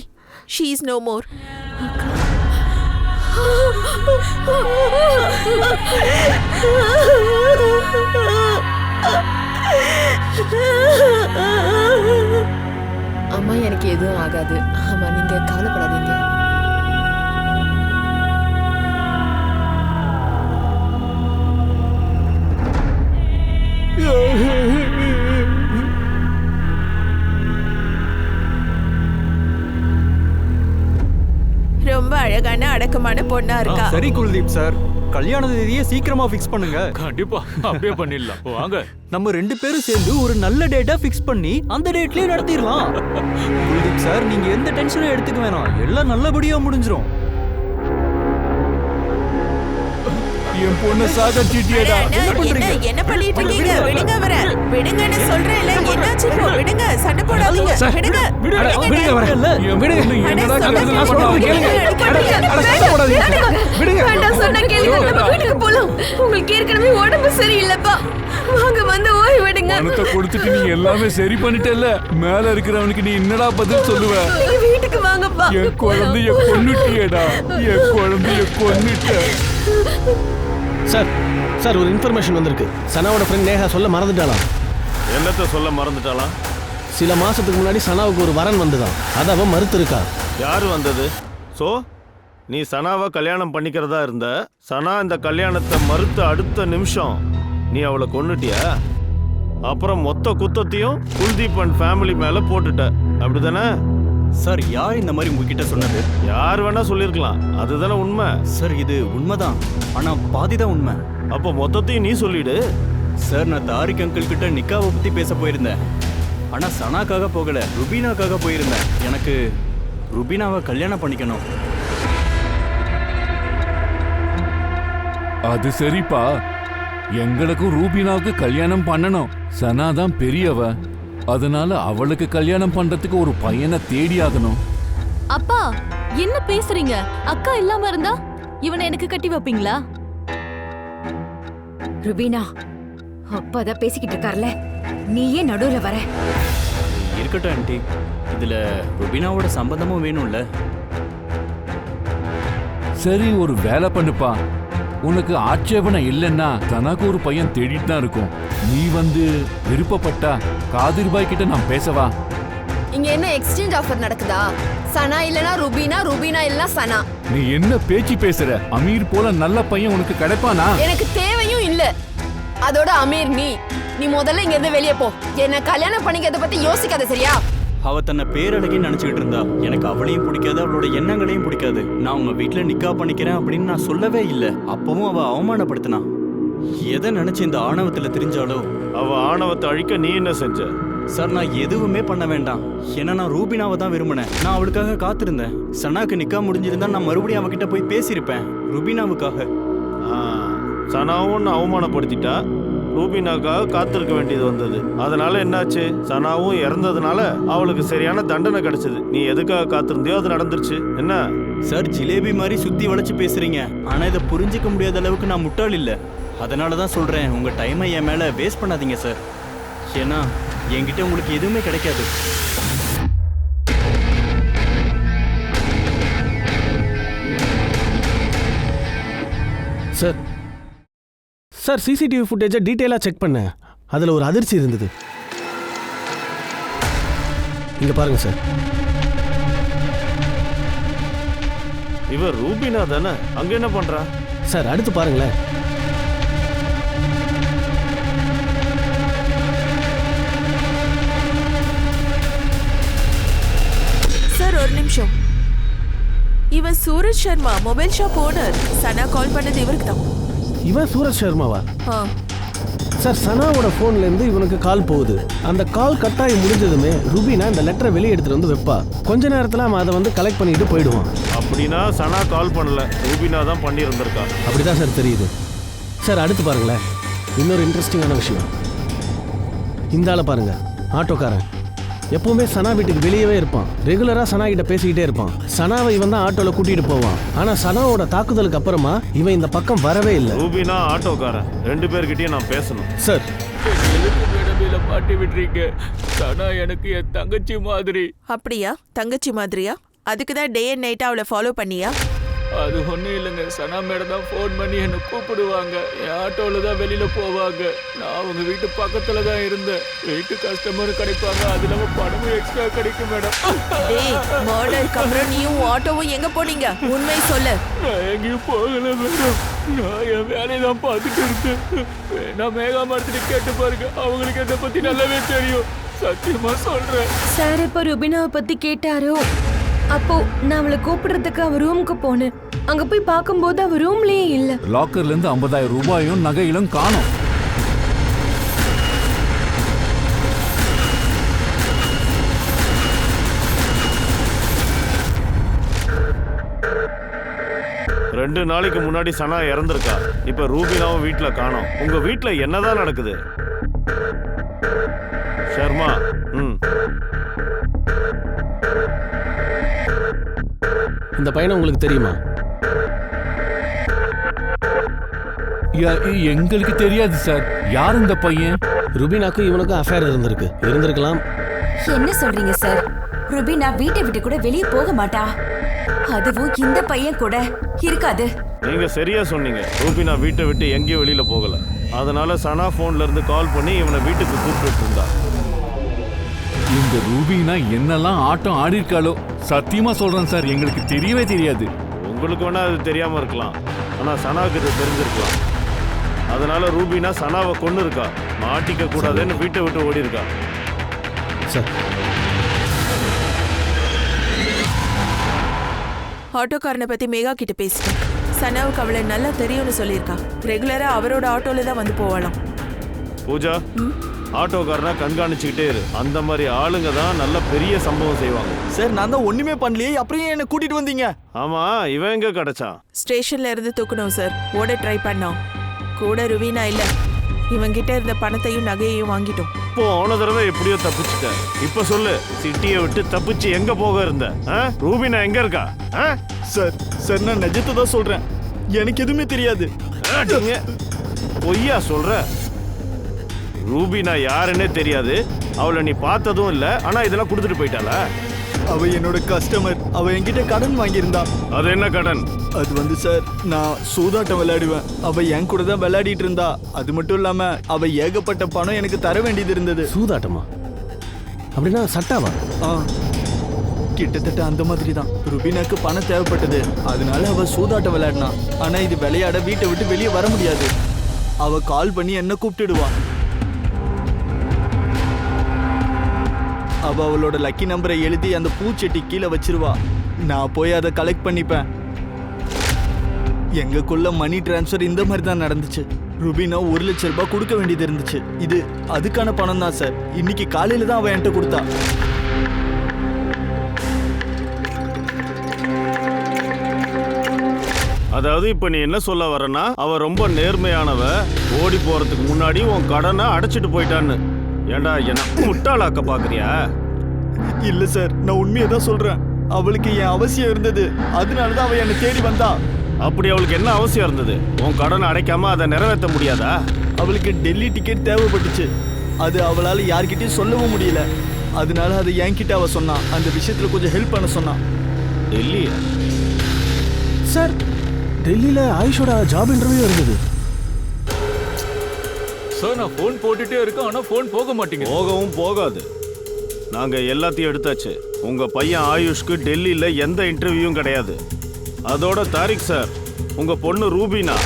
Speaker 1: She is no more.
Speaker 3: அம்மா, எனக்கு எதுவும் ஆகாது. ஆமா, நீங்க கவலைப்படாதீங்க.
Speaker 1: ரொம்ப அழகான அடக்கமான பொண்ணா இருக்கா.
Speaker 6: சரி குல்தீப் சார், கல்யாண தேதியை சீக்கிரமா ஃபிக்ஸ் பண்ணுங்க.
Speaker 4: கண்டிப்பா அப்படியே பண்ணிடலாம். வாங்க,
Speaker 6: நம்ம 2 பேரும் சேர்ந்து ஒரு நல்ல டேட்டா ஃபிக்ஸ் பண்ணி அந்த டேட்லயே நடத்திடலாம். குல்தீப் சார், நீங்க எந்த டென்ஷனும் எடுத்துக்க வேணாம், எல்லாம் நல்லபடியா முடிஞ்சிரும்.
Speaker 7: என் பொண்ணு சாகச்சிட்டியடா.
Speaker 1: என்ன பண்ணிட்டு இருக்கீங்க? விடுங்க அவரை. விடுங்கன்னு சொல்றேன்ல. என்னாச்சு இப்போ? விடுங்க, சண்டை போடாதீங்க. விடுங்க.
Speaker 12: விடுங்க வரல. விடுங்க. என்னடா கத்துறது? நான் சொல்றது கேளுங்க. சண்டை போடாதீங்க. விடுங்க.
Speaker 11: வேண்டாம் சொன்னா கேளுங்க. நம்ம வீட்டுக்கு போலாம். உங்களுக்கு ஏற்கனவே உடம்பு சரியில்லைப்பா. வாங்க வந்து ஓய்வு விடுங்க.
Speaker 7: பணத்தை கொடுத்துட்டு நீ எல்லாமே சரி பண்ணிட்டல. மேல இருக்கிறவனுக்கு நீ என்னடா பதில் சொல்லுவ?
Speaker 11: நீங்க வீட்டுக்கு வாங்கப்பா.
Speaker 7: என் குழந்தைய கொன்னுட்டியேடா. என் குழந்தைய கொன்னுட்ட.
Speaker 12: சார் சார், ஒரு இன்ஃபர்மேஷன் வந்திருக்கு. சனாவோட ஃப்ரெண்ட் நேஹா சொல்ல மறந்துட்டாலாம்.
Speaker 8: என்னத்தை சொல்ல மறந்துட்டாலாம்?
Speaker 12: சில மாசத்துக்கு முன்னாடி சனாவுக்கு ஒரு வரன் வந்துதான். அதை அவன் மறுத்து இருக்கா.
Speaker 8: யாரு வந்தது? சோ நீ சனாவை கல்யாணம் பண்ணிக்கிறதா இருந்த. சனா இந்த கல்யாணத்தை மறுத்த அடுத்த நிமிஷம் நீ அவளை கொன்னுட்டியா? அப்புறம் மொத்த குத்தத்தையும் குல்தீப் அண்ட் ஃபேமிலி மேல போட்டுட்ட, அப்படிதானே?
Speaker 6: சார், யார் இந்த மாதிரி உங்ககிட்ட சொன்னது?
Speaker 8: யார் வேணா சொல்லிருக்கலாம், அதுதானே உண்மை.
Speaker 6: சார், இது உண்மைதான், ஆனா பாதிதான் உண்மை.
Speaker 8: அப்போ மொத்தத்தையும் நீ சொல்லிடு.
Speaker 6: சார், நான் தாரிக் அங்கிள் கிட்ட நிக்காவை பத்தி பேச போயிருந்தேன். ஆனா சனாக்காக போகல, ருபீனாக்காக போயிருந்தேன். எனக்கு ருபீனாவை கல்யாணம் பண்ணிக்கணும்.
Speaker 7: அது சரிப்பா, எங்களுக்கும் ரூபினாவுக்கு கல்யாணம் பண்ணணும். சனா தான் பெரியவ, அதனால அவளுக்கு கல்யாணம் பண்றதுக்கு ஒரு பையனை தேடி ஆகணும்.
Speaker 2: அப்பா என்ன பேசுறீங்க? அக்கா இல்லாம இருந்தா இவனை எனக்கு கட்டி வைப்பீங்களா?
Speaker 5: ருபீனா, அப்பா தான் பேசிக்கிட்டு இருக்கார்ல, நீயே நடுவுல வர.
Speaker 6: இருக்கட்டும் ஆண்டி, இதுல ருபீனாவோட சம்பந்தமும் வேணும்ல.
Speaker 7: சரி, ஒரு வேலை பண்ணுப்பா. உனக்கு ஆட்சேபனை இல்லைன்னா தனக்கு ஒரு பையன் தேடிட்டு தான் இருக்கும். நீ வந்து விருப்பப்பட்டா காதிர்பாய் கிட்ட நான் பேசவா?
Speaker 3: இங்க என்ன எக்ஸ்சேஞ்ச் ஆஃபர் நடக்குதா? சனா இல்லனா ருபீனா, ருபீனா இல்லனா சனா.
Speaker 7: நீ என்ன பேச்சு பேசுற? அமீர் போல நல்ல பையன் உனக்கு கிடைப்பானா?
Speaker 3: எனக்கு தேவையும் இல்ல. அதோட அமீர் நீ முதல்ல இங்க இருந்து வெளியே போ. என்ன கல்யாணம் பண்ணிக்கிறத பத்தி யோசிக்காத, சரியா?
Speaker 6: அவ தன்னை பேரழகின்னு நினைச்சுக்கிட்டு இருந்தா. எனக்கு அவளையும் பிடிக்காது, அவளோட எண்ணங்களையும் பிடிக்காது. நான் உங்க வீட்டுல நிக்கா பண்ணிக்கிறேன் அப்படின்னு நான் சொல்லவே இல்லை. அப்பவும் அவ அவமானப்படுத்தினா. எதை நினைச்சு இந்த ஆணவத்துல தெரிஞ்சாலோ.
Speaker 8: அவ ஆணவத்தை அழிக்க நீ என்ன செஞ்ச?
Speaker 6: சார், நான் எதுவுமே பண்ண வேண்டாம். ஏன்னா நான் ரூபினாவை தான் விரும்பினேன். நான் அவளுக்காக காத்திருந்தேன். சனாக்கு நிக்கா முடிஞ்சிருந்தா நான் மறுபடியும் அவகிட்ட போய் பேசியிருப்பேன், ருபீனாவுக்காக.
Speaker 8: சனாவும் அவமானப்படுத்திட்டா, ரூபினாக்காக காத்திருக்க வேண்டியது வந்தது. அதனால என்னாச்சு? சனாவும் இறந்ததுனால அவளுக்கு சரியான தண்டனை கிடைச்சது. நீ எதுக்காக காத்திருந்தியோ அது நடந்துருச்சு. என்ன
Speaker 6: சார், ஜிலேபி மாதிரி சுத்தி வளைச்சு பேசுறீங்க. ஆனா இதை புரிஞ்சிக்க முடியாத அளவுக்கு நான் முட்டாள் இல்லை. அதனாலதான் சொல்றேன், உங்க டைமை என் மேல வேஸ்ட் பண்ணாதீங்க சார். ஏன்னா என்கிட்ட உங்களுக்கு எதுவுமே கிடைக்காது.
Speaker 12: சார் சார் சிசிடிவி ஃபுட்டேஜை டீட்டெயிலாக செக் பண்ணேன். அதில் ஒரு அதிர்ச்சி இருந்தது. இங்க பாருங்க சார்.
Speaker 8: இவ ரூபினா தானே? அங்க என்ன பண்றா?
Speaker 12: சார் அடுத்து பாருங்களேன்.
Speaker 1: சார் ஒரு நிமிஷம். இவன் Suraj Sharma, mobile shop owner. Sana call பண்ணது இவருக்கு தான்.
Speaker 12: இவன் சூரஜ் சர்மாவா?
Speaker 1: ஆ.
Speaker 12: சார் சனாவோட ஃபோன்லேருந்து இவனுக்கு கால் போகுது. அந்த கால் கட்டாயி முடிஞ்சதுமே ரூபினா இந்த லெட்டரை வெளியே எடுத்துட்டு வந்து வைப்பா. கொஞ்ச நேரத்தில் அவன் அதை வந்து கலெக்ட் பண்ணிட்டு போயிடுவான்.
Speaker 8: அப்படின்னா சனா கால் பண்ணல, ரூபினா தான் பண்ணியிருந்திருக்கா.
Speaker 12: அப்படிதான் சார் தெரியுது. சார் அடுத்து பாருங்களேன். இன்னொரு இன்ட்ரெஸ்டிங்கான விஷயம். இந்த ஆளை பாருங்க, ஆட்டோக்காரன். எப்பவுமே சனா வீட்டுக்கு வெளியவே இருப்பான். ரெகுலரா சனா கிட்ட பேசிக்கிட்டே இருப்பான். சனாவை இவன் தான் ஆட்டோல கூட்டிட்டு போவான். ஆனா சனாவோட தாக்குதலுக்கு அப்புறமா இவன் இந்த பக்கம் வரவே இல்லை.
Speaker 8: ரூபினா ஆட்டோக்காரன், 2 பேர்கிட்டயும் நான் பேசணும்.
Speaker 12: சார்
Speaker 4: மேடமையில மாட்டி விட்டுறீங்க. சனா எனக்கு என் தங்கச்சி மாதிரி.
Speaker 1: அப்படியா? தங்கச்சி மாதிரியா? அதுக்கு தான் டே அண்ட் நைட் அவளை ஃபாலோ பண்ணியா?
Speaker 4: அது ஒன்றும் இல்லைங்க. சனா மேடம் தான் ஃபோன் பண்ணி என்னை கூப்பிடுவாங்க. என் ஆட்டோவில் தான் வெளியில் போவாங்க. நான் அவங்க வீட்டு பக்கத்தில் தான் இருந்தேன். வீட்டு கஸ்டமர் கிடைப்பாங்க, அது இல்லாமல் பணமும் எக்ஸ்ட்ரா கிடைக்கும் மேடம்.
Speaker 1: டேய், மர்டருக்கு அப்புறம் நீயும் ஆட்டோவும் எங்க போனீங்க? உண்மை சொல்லு.
Speaker 4: நான் எங்கேயும் போகல மேடம். நான் என் வேலையை தான் பார்த்துட்டு இருந்தேன். நான் மேகா மரத்துட்டு கேட்டு பாருங்க, அவங்களுக்கு என்னை பற்றி நல்லாவே தெரியும். சத்தியமா சொல்கிறேன்.
Speaker 11: சார் இப்போ ருபினாவை பத்தி கேட்டாரோ, அப்போ நான் அவளை கூப்பிடுறதுக்கு அவ ரூமுக்கு போனேன். அங்க போய் பார்க்கும்போது அவ ரூம்லயே இல்ல.
Speaker 7: லாக்கர்ல இருந்து 50,000 ரூபாயும் நகையிலும் காணோம்.
Speaker 8: ரெண்டு நாளைக்கு முன்னாடி சனா இறந்திருக்கா. இப்ப ரூபினாவும் வீட்டுல காணோம். உங்க வீட்டுல என்னதான் நடக்குது சர்மா?
Speaker 12: இந்த பையனை உங்களுக்கு தெரியுமா?
Speaker 7: எங்களுக்கு தெரியாது சார். யார் இந்த பையன்?
Speaker 12: ருபினாக்கும் இவனுக்கும் அஃபேர் இருந்திருக்கலாம்.
Speaker 5: என்ன சொல்றீங்க சார்? ருபினா வீட்டை விட்டு கூட வெளியே போக மாட்டா. அதுவும் இந்த பையன் கூட இருக்காது.
Speaker 8: நீங்க சரியா சொன்னீங்க. ரூபினா வீட்டை விட்டு எங்கேயும் வெளியில போகல. அதனால சனா போன்ல இருந்து கால் பண்ணி இவனை வீட்டுக்கு கூப்பிட்டு இருந்தா.
Speaker 7: இந்த ரூபினா என்னெல்லாம் ஆட்டம் ஆடி இருக்காளோ. சத்தியமா சொல்றேன் சார், எங்களுக்கு தெரியவே தெரியாது.
Speaker 8: உங்களுக்கு வேணா அது தெரியாம இருக்கலாம், ஆனா சனாவுக்கு இது தெரிஞ்சிருக்கலாம். அதனால ரூபினா சனாவை கொன்னு இருக்கா. மாட்டிக்க கூடாதுன்னு வீட்டை விட்டு ஓடி இருக்கா.
Speaker 12: சார்
Speaker 1: ஆட்டோக்காரனை பத்தி மேகா கிட்ட பேசிட்டேன். சனாவுக்கு அவளை நல்லா தெரியும்னு சொல்லியிருக்கா. ரெகுலரா அவரோட ஆட்டோல தான் வந்து போவாளாம்.
Speaker 8: பூஜா, ஆட்டோக்காரனா கண்காணிச்சுக்கிட்டே இரு. அந்த மாதிரி ஆளுங்க தான் நல்ல பெரிய சம்பவம் செய்வாங்க.
Speaker 10: சார் நான் தான் ஒண்ணுமே பண்ணலையே, அப்புறம் என்ன கூட்டிட்டு வந்தீங்க?
Speaker 8: ஆமா, இவன் எங்க கிடைச்சான்?
Speaker 1: ஸ்டேஷன்ல இருந்து தூக்கணும் சார். ஓட ட்ரை பண்ணோம். கூட ருவீனா இல்ல. இவங்கிட்ட இருந்த பணத்தையும் நகையையும் வாங்கிட்டோம்.
Speaker 8: போன தடவை எப்படியோ தப்பிச்சுட்ட. இப்ப சொல்லு, சிட்டியை விட்டு தப்பிச்சு எங்க போக இருந்த? ரூபினா எங்க இருக்கா?
Speaker 10: சார் நான் நிஜத்தை தான் சொல்றேன். எனக்கு எதுவுமே தெரியாது.
Speaker 8: பொய்யா சொல்ற? ரூபினா யாருன்னே தெரியாது. அவளை நீ பார்த்ததும் இல்ல. ஆனா இதெல்லாம் கொடுத்துட்டு போயிட்டாளா?
Speaker 10: அவ என்னோட கஸ்டமர். அவ என்கிட்ட கடன் வாங்கியிருந்தா.
Speaker 8: அது என்ன கடன்?
Speaker 10: அது வந்து சார், நான் சூதாட்டம் விளையாடுவேன். அவ என் கூட தான் விளையாடிட்டு இருந்தா. அது மட்டும் இல்லாம அவ ஏகப்பட்ட பணம் எனக்கு தர வேண்டியது இருந்தது.
Speaker 12: சூதாட்டமா? அப்படின்னா சட்டாவா?
Speaker 10: கிட்டத்தட்ட அந்த மாதிரி தான். ருபினாக்கு பணம் தேவைப்பட்டது, அதனால அவ சூதாட்டம் விளையாடினா. ஆனா இது விளையாட வீட்டை விட்டு வெளியே வர முடியாது. அவ கால் பண்ணி என்ன கூப்பிட்டுடுவா. அவ அவளோட லக்கி நம்பரை எழுதி அந்த பூச்செட்டி கீழே வச்சிருவா. நான் போய் அதை கலெக்ட் பண்ணிப்பேன். எங்களுக்குள்ள மணி டிரான்ஸ்ஃபர் இந்த மாதிரி தான் நடந்துச்சு. ருபினா 1 லட்சம் ரூபாய் கொடுக்க வேண்டியது இருந்துச்சு. இது அதுக்கான பணம் தான் சார். இன்னைக்கு காலையில தான் அவ என்கிட்ட கொடுத்தா.
Speaker 8: அதாவது இப்ப நீ என்ன சொல்ல வரனா, அவ ரொம்ப நேர்மையானவ. ஓடி போறதுக்கு முன்னாடி உன் கடனை அடைச்சிட்டு போயிட்டான்னு. ஏண்டா என்ன முட்டாளாக்க பாக்குறியா?
Speaker 10: இல்ல சார், நான் உண்மையை தான் சொல்றேன். அவளுக்கு என் அவசியம் இருந்தது, அதனாலதான் அவ என்னை தேடி வந்தா.
Speaker 8: அப்படி அவளுக்கு என்ன அவசியம் இருந்தது? உன் கடனை அடைக்காம அதை நிறைவேற்ற முடியாதா?
Speaker 10: அவளுக்கு டெல்லி டிக்கெட் தேவைப்பட்டுச்சு. அது அவளால யார்கிட்டயும் சொல்லவும் முடியல. அதனால அதை என்கிட்ட அவ சொன்னா. அந்த விஷயத்துல கொஞ்சம் ஹெல்ப் பண்ண சொன்னா.
Speaker 8: டெல்லியா?
Speaker 12: சார் டெல்லியில ஆயுஷோட ஜாப் இன்டர்வியூ இருந்தது.
Speaker 4: சார் நான் ஃபோன் போட்டுட்டே இருக்கேன், ஆனா ஃபோன் போக மாட்டேங்குது.
Speaker 8: போகவும் போகாது. நாங்க எல்லாத்தையும் எடுத்தாச்சு. உங்க பையன் ஆயுஷ்க்கு டெல்லியில எந்த இன்டர்வியூவும் கிடையாது. அதோட தாரிக் சார், உங்க பொண்ணு ரூபினா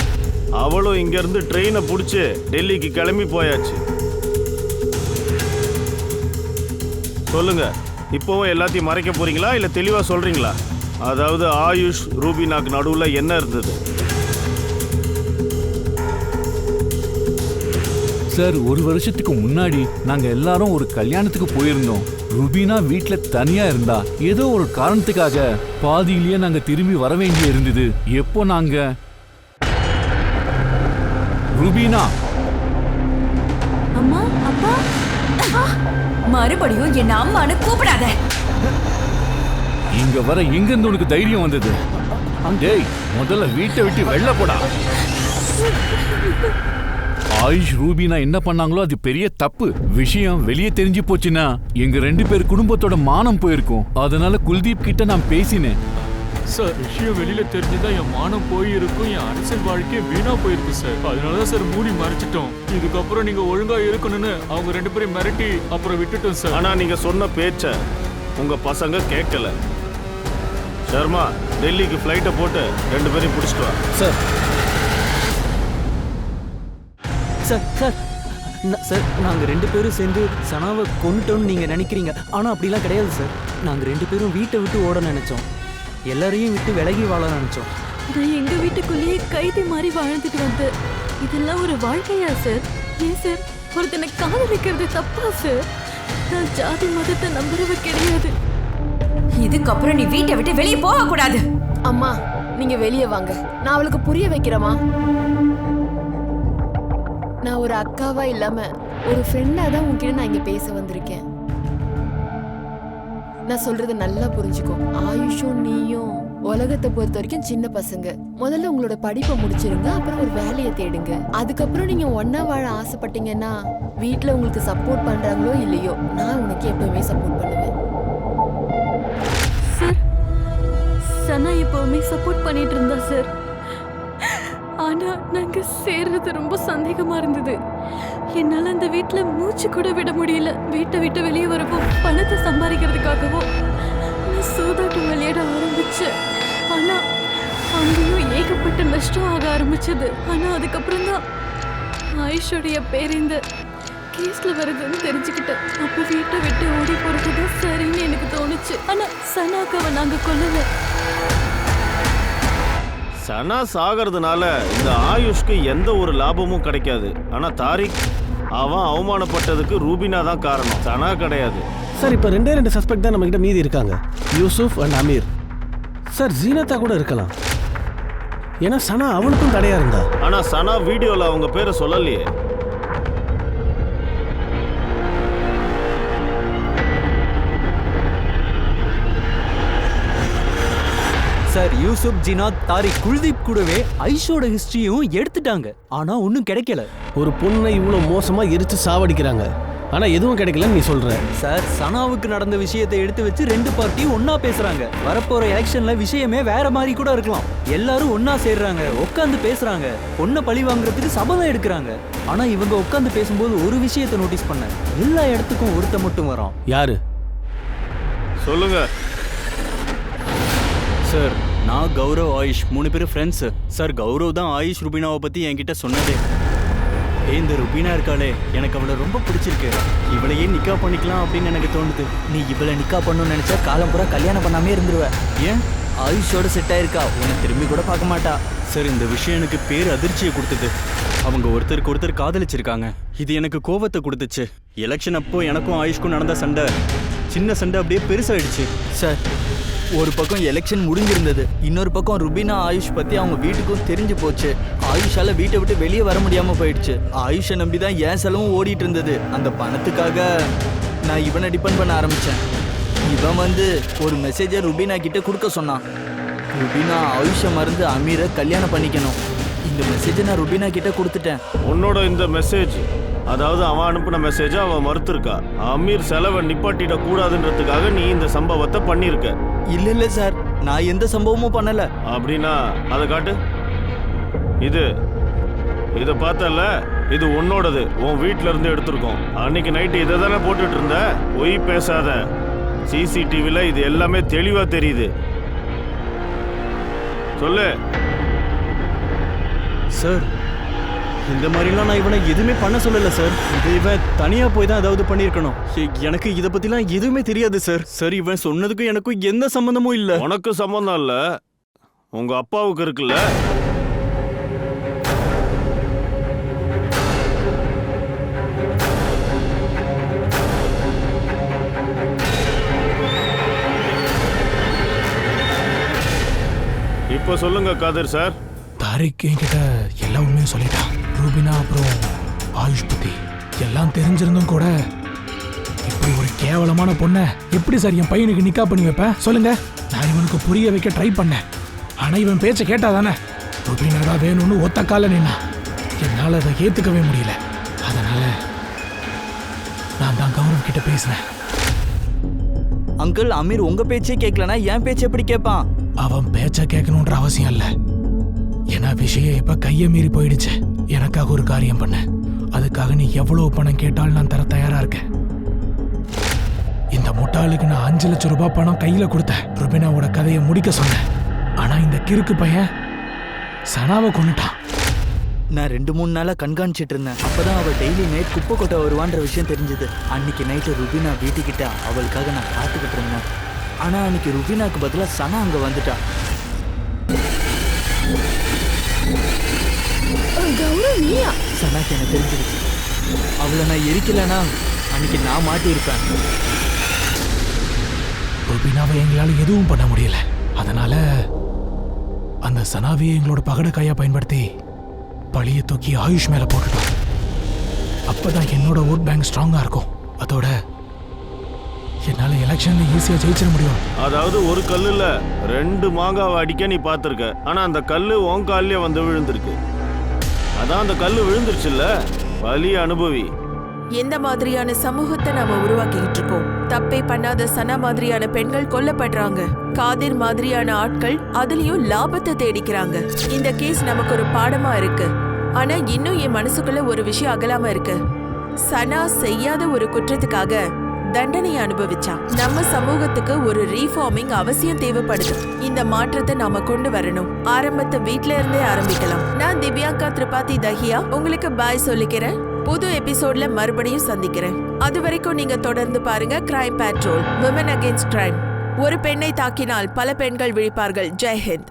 Speaker 8: அவளும் இங்க இருந்து ட்ரெயினை பிடிச்சி டெல்லிக்கு கிளம்பி போயாச்சு. சொல்லுங்க, இப்போவும் எல்லாத்தையும் மறைக்க போறீங்களா இல்ல தெளிவா சொல்றீங்களா? அதாவது ஆயுஷ் ரூபினாக்கு நடுவுல என்ன இருந்தது?
Speaker 7: சார், ஒரு வருஷத்துக்கு முன்னாடி நாங்க எல்லாரும் ஒரு கல்யாணத்துக்கு போயிருந்தோம். ருபீனா வீட்ல தனியா இருந்தா. ஏதோ ஒரு காரணத்துக்காக பாதியிலேயே நாங்க திரும்பி வர வேண்டிய இருந்தது. எப்போ நாங்க ருபீனா
Speaker 5: அம்மா, அப்பா, மறுபடியும் என்ன அம்மானு கூப்பிடாத.
Speaker 7: இங்க வர எங்க இருந்து உனக்கு தைரியம் வந்தது? டேய், முதல்ல வீட்டை விட்டு வெளில போடா. ஆயுஷ் ரூபினா என்ன பண்ணாங்களோ அது பெரிய தப்பு. விஷயம் வெளியே தெரிஞ்சு போச்சுன்னா எங்க 2 பேர் குடும்பத்தோட மானம் போயிருக்கும். அதனால குல்தீப் கிட்ட நான் பேசினேன்.
Speaker 4: சார், விஷயம் வெளியில தெரிஞ்சுதான் என் மானம் போயிருக்கும், என் அரசியல் வாழ்க்கையே வீணா போயிருக்கு சார். அதனாலதான் சார் மூடி மறைச்சிட்டோம். இதுக்கப்புறம் நீங்க ஒழுங்கா இருக்கணும்னு அவங்க 2 பேரையும் மிரட்டி அப்புறம் விட்டுட்டோம் சார்.
Speaker 8: ஆனா நீங்க சொன்ன பேச்ச உங்க பசங்க கேட்கல. சர்மா, டெல்லிக்கு ஃப்ளைட்டை போட்டு 2 பேரையும் பிடிச்சிட்டு வா.
Speaker 6: சார் சார் சார் சார், நாங்கள் 2 பேரும் சேர்ந்து சனாவை கொண்டுட்டோம்னு நீங்கள் நினைக்கிறீங்க. ஆனால் அப்படிலாம் கிடையாது சார். நாங்கள் 2 பேரும் வீட்டை விட்டு ஓட நினைச்சோம். எல்லாரையும் விட்டு விலகி வாழ நினைச்சோம்.
Speaker 11: நான் எங்க வீட்டுக்குள்ளேயே கைதி மாதிரி வாழ்ந்துட்டு வந்தேன். இதெல்லாம் ஒரு வாழ்க்கையா சார்? ஏன் சார் ஒருத்தனை காதலிக்கிறது தப்பா சார்? நான் ஜாதி மதத்தை நம்புறவ கிடையாது.
Speaker 5: இதுக்கப்புறம் நீ வீட்டை விட்டு வெளியே போக கூடாது.
Speaker 3: அம்மா, நீங்க வெளியே வாங்க. நான் அவளுக்கு புரிய வைக்கிறேம்மா. நான் ஒரு அக்காவா இல்லாம ஒரு ஃப்ரெண்டா தான் உன்கிட்ட நான் இங்க பேச வந்திருக்கேன். நான் சொல்றது நல்லா புரிஞ்சுக்கோ. ஆயுஷும் நீயும் உலகத்தை பொறுத்த வரைக்கும் சின்ன பசங்க. முதல்ல உங்களோட படிப்பை முடிச்சிருங்க, அப்புறம் ஒரு வேலையை தேடுங்க. அதுக்கப்புறம் நீங்க ஒன்னா வாழ ஆசைப்பட்டீங்கன்னா வீட்டுல உங்களுக்கு சப்போர்ட் பண்றாங்களோ இல்லையோ, நான் உனக்கு எப்பவுமே சப்போர்ட் பண்ணுவேன்.
Speaker 11: சார், சனா எப்பவுமே சப்போர்ட் பண்ணிட்டு இருந்தா சார். ஆனா நாங்க சேர்றது ரொம்ப சந்தேகமா இருந்தது. என்னால அந்த வீட்டுல மூச்சு கூட விட முடியல. வீட்டை விட்டு வெளியே வரவோ பணத்தை சம்பாதிக்கிறதுக்காகவோ நான் சூதாட்டம் விளையாட ஆரம்பிச்சேன். ஆனா அங்கேயும் ஏகப்பட்ட நஷ்டம் ஆக ஆரம்பிச்சது. ஆனா அதுக்கப்புறம் தான் ஆயுஷோடைய பேர் இந்த கேஸ்ல வருதுன்னு தெரிஞ்சுக்கிட்டேன். அப்ப வீட்டை விட்டு ஓடி போறதுதான் சரின்னு எனக்கு தோணுச்சு. ஆனா சனாக்காவை நாங்க கொல்லல.
Speaker 8: சனா சாகிறதுனால இந்த ஆயுஷ்க்கு எந்த ஒரு லாபமும் கிடைக்காது. ஆனா தாரிக், அவன் அவமானப்பட்டதுக்கு ரூபினா தான் காரணம், சனா கிடையாது.
Speaker 12: சார், இப்போ 2 சஸ்பெக்ட் தான் நம்மகிட்ட மீதி இருக்காங்க, யூசுப் அண்ட் அமீர். சார், ஜீனத்தா கூட இருக்கலாம். ஏன்னா சனா அவனுக்கும் தடையா இருந்தா.
Speaker 8: ஆனா சனா வீடியோல அவங்க பேரை சொல்லலையே.
Speaker 6: சார், யூசுப், ஜினாத், தாரிக், குல்தீப் கூடவே ஐஷோட ஹிஸ்டரியும் எடுத்துட்டாங்க. ஆனா ஒன்றும் கிடைக்கல.
Speaker 12: ஒரு பொண்ணை இவ்வளோ மோசமா எரிச்சு சாவடிக்கிறாங்க, ஆனா எதுவும் கிடைக்கலன்னு நீ சொல்ற.
Speaker 6: சார், சனாவுக்கு நடந்த விஷயத்தை எடுத்து வச்சு 2 பார்ட்டியும் ஒன்னா பேசுறாங்க. வரப்போற எலெக்ஷன்ல விஷயமே வேற மாதிரி கூட இருக்கலாம். எல்லாரும் ஒன்னா சேர்றாங்க, உட்காந்து பேசுறாங்க, பொண்ணை பழி வாங்குறதுக்கு சபதம் எடுக்கிறாங்க. ஆனா இவங்க உட்காந்து பேசும்போது ஒரு விஷயத்தை நோட்டீஸ் பண்ண, எல்லா இடத்துக்கும் ஒருத்த மட்டும் வரான்.
Speaker 12: யாரு?
Speaker 8: சொல்லுங்க
Speaker 10: சார். நான் கௌரவ், ஆயுஷ் 3 பேரும் ஃப்ரெண்ட்ஸ் சார். கௌரவ் தான் ஆயுஷ் ருபீனாவை பத்தி என்கிட்ட சொன்னதே. இந்த ருபீனா இருக்காளே, எனக்கு அவளை ரொம்ப பிடிச்சிருக்கு. இவளையே நிக்கா பண்ணிக்கலாம் அப்படின்னு எனக்கு தோணுது.
Speaker 6: நீ இவளை நிக்கா பண்ணணும்னு நினைச்சா காலம் பூரா கல்யாணம் பண்ணாமே இருந்துருவ.
Speaker 10: ஏன்?
Speaker 6: ஆயுஷோட செட் ஆயிருக்கா, உன்னை திரும்பி கூட பார்க்க மாட்டா.
Speaker 10: சார், இந்த விஷயம் எனக்கு பேர் அதிர்ச்சியை கொடுத்தது. அவங்க ஒருத்தருக்கு ஒருத்தர் காதலிச்சிருக்காங்க. இது எனக்கு கோபத்தை கொடுத்துச்சு. எலெக்ஷன் அப்போ எனக்கும் ஆயுஷ்க்கும் நடந்த சண்டை, சின்ன சண்டை அப்படியே பெருசாயிடுச்சு.
Speaker 6: சார், ஒரு பக்கம் எலெக்ஷன் முடிஞ்சிருந்தது, இன்னொரு பக்கம் ருபீனா ஆயுஷ் பத்தி அவங்க வீட்டுக்கும் தெரிஞ்சு போச்சு. ஆயுஷால வீட்டை விட்டு வெளியே வர முடியாம போயிடுச்சு. ஆயுஷை நம்பி தான் என் செலவும் ஓடிட்டு இருந்தது. அந்த பணத்துக்காக நான் இவனை டிபெண்ட் பண்ண ஆரம்பிச்சேன். இவன் ஒரு மெசேஜை ருபீனா கிட்ட கொடுக்க சொன்னான். ருபீனா ஆயுஷை மறந்து அமீரை கல்யாணம் பண்ணிக்கணும். இந்த மெசேஜை நான் ருபீனா கிட்ட கொடுத்துட்டேன்.
Speaker 8: உன்னோட இந்த மெசேஜ், அதாவது அவன் அனுப்பின மெசேஜை அவன் மறுத்திருக்கா. அமீர் செலவை நிப்பாட்டிட கூடாதுன்றதுக்காக நீ இந்த சம்பவத்தை பண்ணிருக்க.
Speaker 6: இல்ல சார், நான் எந்த சம்பவமும் பண்ணல.
Speaker 8: அப்படின்னா அதை காட்டு. இத பார்த்தல, இது உன்னோடது. உன் வீட்ல இருந்து எடுத்திருக்கோம். அன்னைக்கு நைட்டு இதை தானே போட்டுட்டு இருந்த. பொய் பேசாத. சிசிடிவில இது எல்லாமே தெளிவா தெரியுது. சொல்லு.
Speaker 6: சார், இந்த மாதிரிலாம் நான் இவனை எதுவுமே பண்ண சொல்லல சார். இவன் தனியா போய் தான் ஏதாவது பண்ணியிருக்கணும். எனக்கு இதை பத்திலாம் எதுவுமே தெரியாது சார். சார், இவன் சொன்னதுக்கும் எனக்கும் எந்த சம்பந்தமும் இல்ல.
Speaker 8: உனக்கு சம்பந்தம் இல்ல, உங்க அப்பாவுக்கு இருக்குல்ல. இப்ப சொல்லுங்க காதர் சார்.
Speaker 9: தாரிக் என்கிட்ட எல்லா உண்மையும் சொல்லிட்டான். ரூபினா அப்புறம் ஆயுஷ் பத்தி எல்லாம் தெரிஞ்சிருந்தும் கூட இப்படி ஒரு கேவலமான பொண்ணை எப்படி சார் என் பையனுக்கு நிக்கா பண்ணி வைப்பேன் சொல்லுங்க. நான் இவனுக்கு புரிய வைக்க ட்ரை பண்ணேன். ஆனா இவன் பேச்ச கேட்டாதானே. ரூபினா தான் வேணும்னு ஒத்த கால நின்னா. என்னால அதை ஏத்துக்கவே முடியல. அதனால நான் தான் கௌரவ் கிட்ட பேசினேன்.
Speaker 10: அங்கிள், அமீர் உங்க பேச்சே கேட்கலனா என் பேச்சு எப்படி கேட்பான்?
Speaker 9: அவன் பேச்ச கேட்கணுன்ற அவசியம் இல்ல. ஏன்னா விஷயம் இப்ப கைய மீறி போயிடுச்சு. எனக்காக ஒரு காரியம் பண்ண. அதுக்காக நீ எவ்வளவு பணம் கேட்டாலும் நான் தர தயாரா இருக்கேன். இந்த முட்டாளுக்கு நான் 5 லட்சம் ரூபாய் பணம் கையில கொடுத்தேன். ருபினாவோட கதையை முடிக்க சொன்னேன். ஆனா இந்த கிறுக்கு பையன் சனாவை கொன்னுட்டான்.
Speaker 10: நான் 2-3 நாளா கண்காணிச்சிட்டு இருந்தேன். அப்பதான் அவள் டெய்லி நைட் குப்பை கொட்ட வருவான்ற விஷயம் தெரிஞ்சது. அன்னைக்கு நைட்டு ருபினா வீட்டுக்கிட்ட அவளுக்காக நான் காத்துக்கிட்டு இருந்தேன். ஆனா அன்னைக்கு ருபினாக்கு பதிலா சனா அங்க வந்துட்டா. சனாக்கு எனக்கு தெரிஞ்சிருச்சு. அவளை நான் எரிக்கலனா அன்னைக்கு நான் மாட்டியிருப்பேன்.
Speaker 9: ருபினாவை எங்களால எதுவும் பண்ண முடியல. அதனால அந்த சனாவியை எங்களோட பகடக்காயா பயன்படுத்தி பழிய தூக்கி ஆயுஷ் மேல போட்டுட்டோம். அப்பதான் என்னோட ஓட் பேங்க் ஸ்ட்ராங்கா இருக்கும். அதோட என்னால எலெக்ஷன்ல ஈஸியா ஜெயிச்சிட முடியும்.
Speaker 8: அதாவது ஒரு கல்லுல 2 மாங்காவை அடிக்க நீ பார்த்திருக்க. ஆனா அந்த கல்லு உன் கால்லயே வந்து விழுந்திருக்கு. அதான் அந்த கல்லு விழுந்துருச்சுல்ல, வலி அனுபவி.
Speaker 1: எந்த மாதிரியான சமூகத்தை நாம உருவாக்கிட்டு இருக்கோம். தப்பே பண்ணாத சனா மாதிரியான பெண்கள் கொல்லப்படுறாங்க. காதிர் மாதிரியான ஆட்கள் அதுலயும் லாபத்தை தேடிக்கிறாங்க. இந்த கேஸ் நமக்கு ஒரு பாடமா இருக்கு. ஆனா இன்னும் என் மனசுக்குள்ள ஒரு விஷயம் அகலாம இருக்கு. சனா செய்யாத ஒரு குற்றத்துக்காக தண்டனை அனுபவிச்சான். நம்ம சமூகத்துக்கு ஒரு ரீஃபார்மிங் அவசியம் தேவைப்படுது. இந்த மாற்றத்தை நாம கொண்டு வரணும். ஆரம்பத்தை வீட்ல இருந்தே ஆரம்பிக்கலாம். நான் திவ்யாங்கா திரிபாதி தஹியா உங்களுக்கு பாய் சொல்லிக்கிறேன். புது எபிசோட்ல மறுபடியும் சந்திக்கிறேன். அது வரைக்கும் நீங்க தொடர்ந்து பாருங்க crime patrol, women against crime. ஒரு பெண்ணை தாக்கினால் பல பெண்கள் விழிப்பார்கள். ஜெய் ஹிந்த்.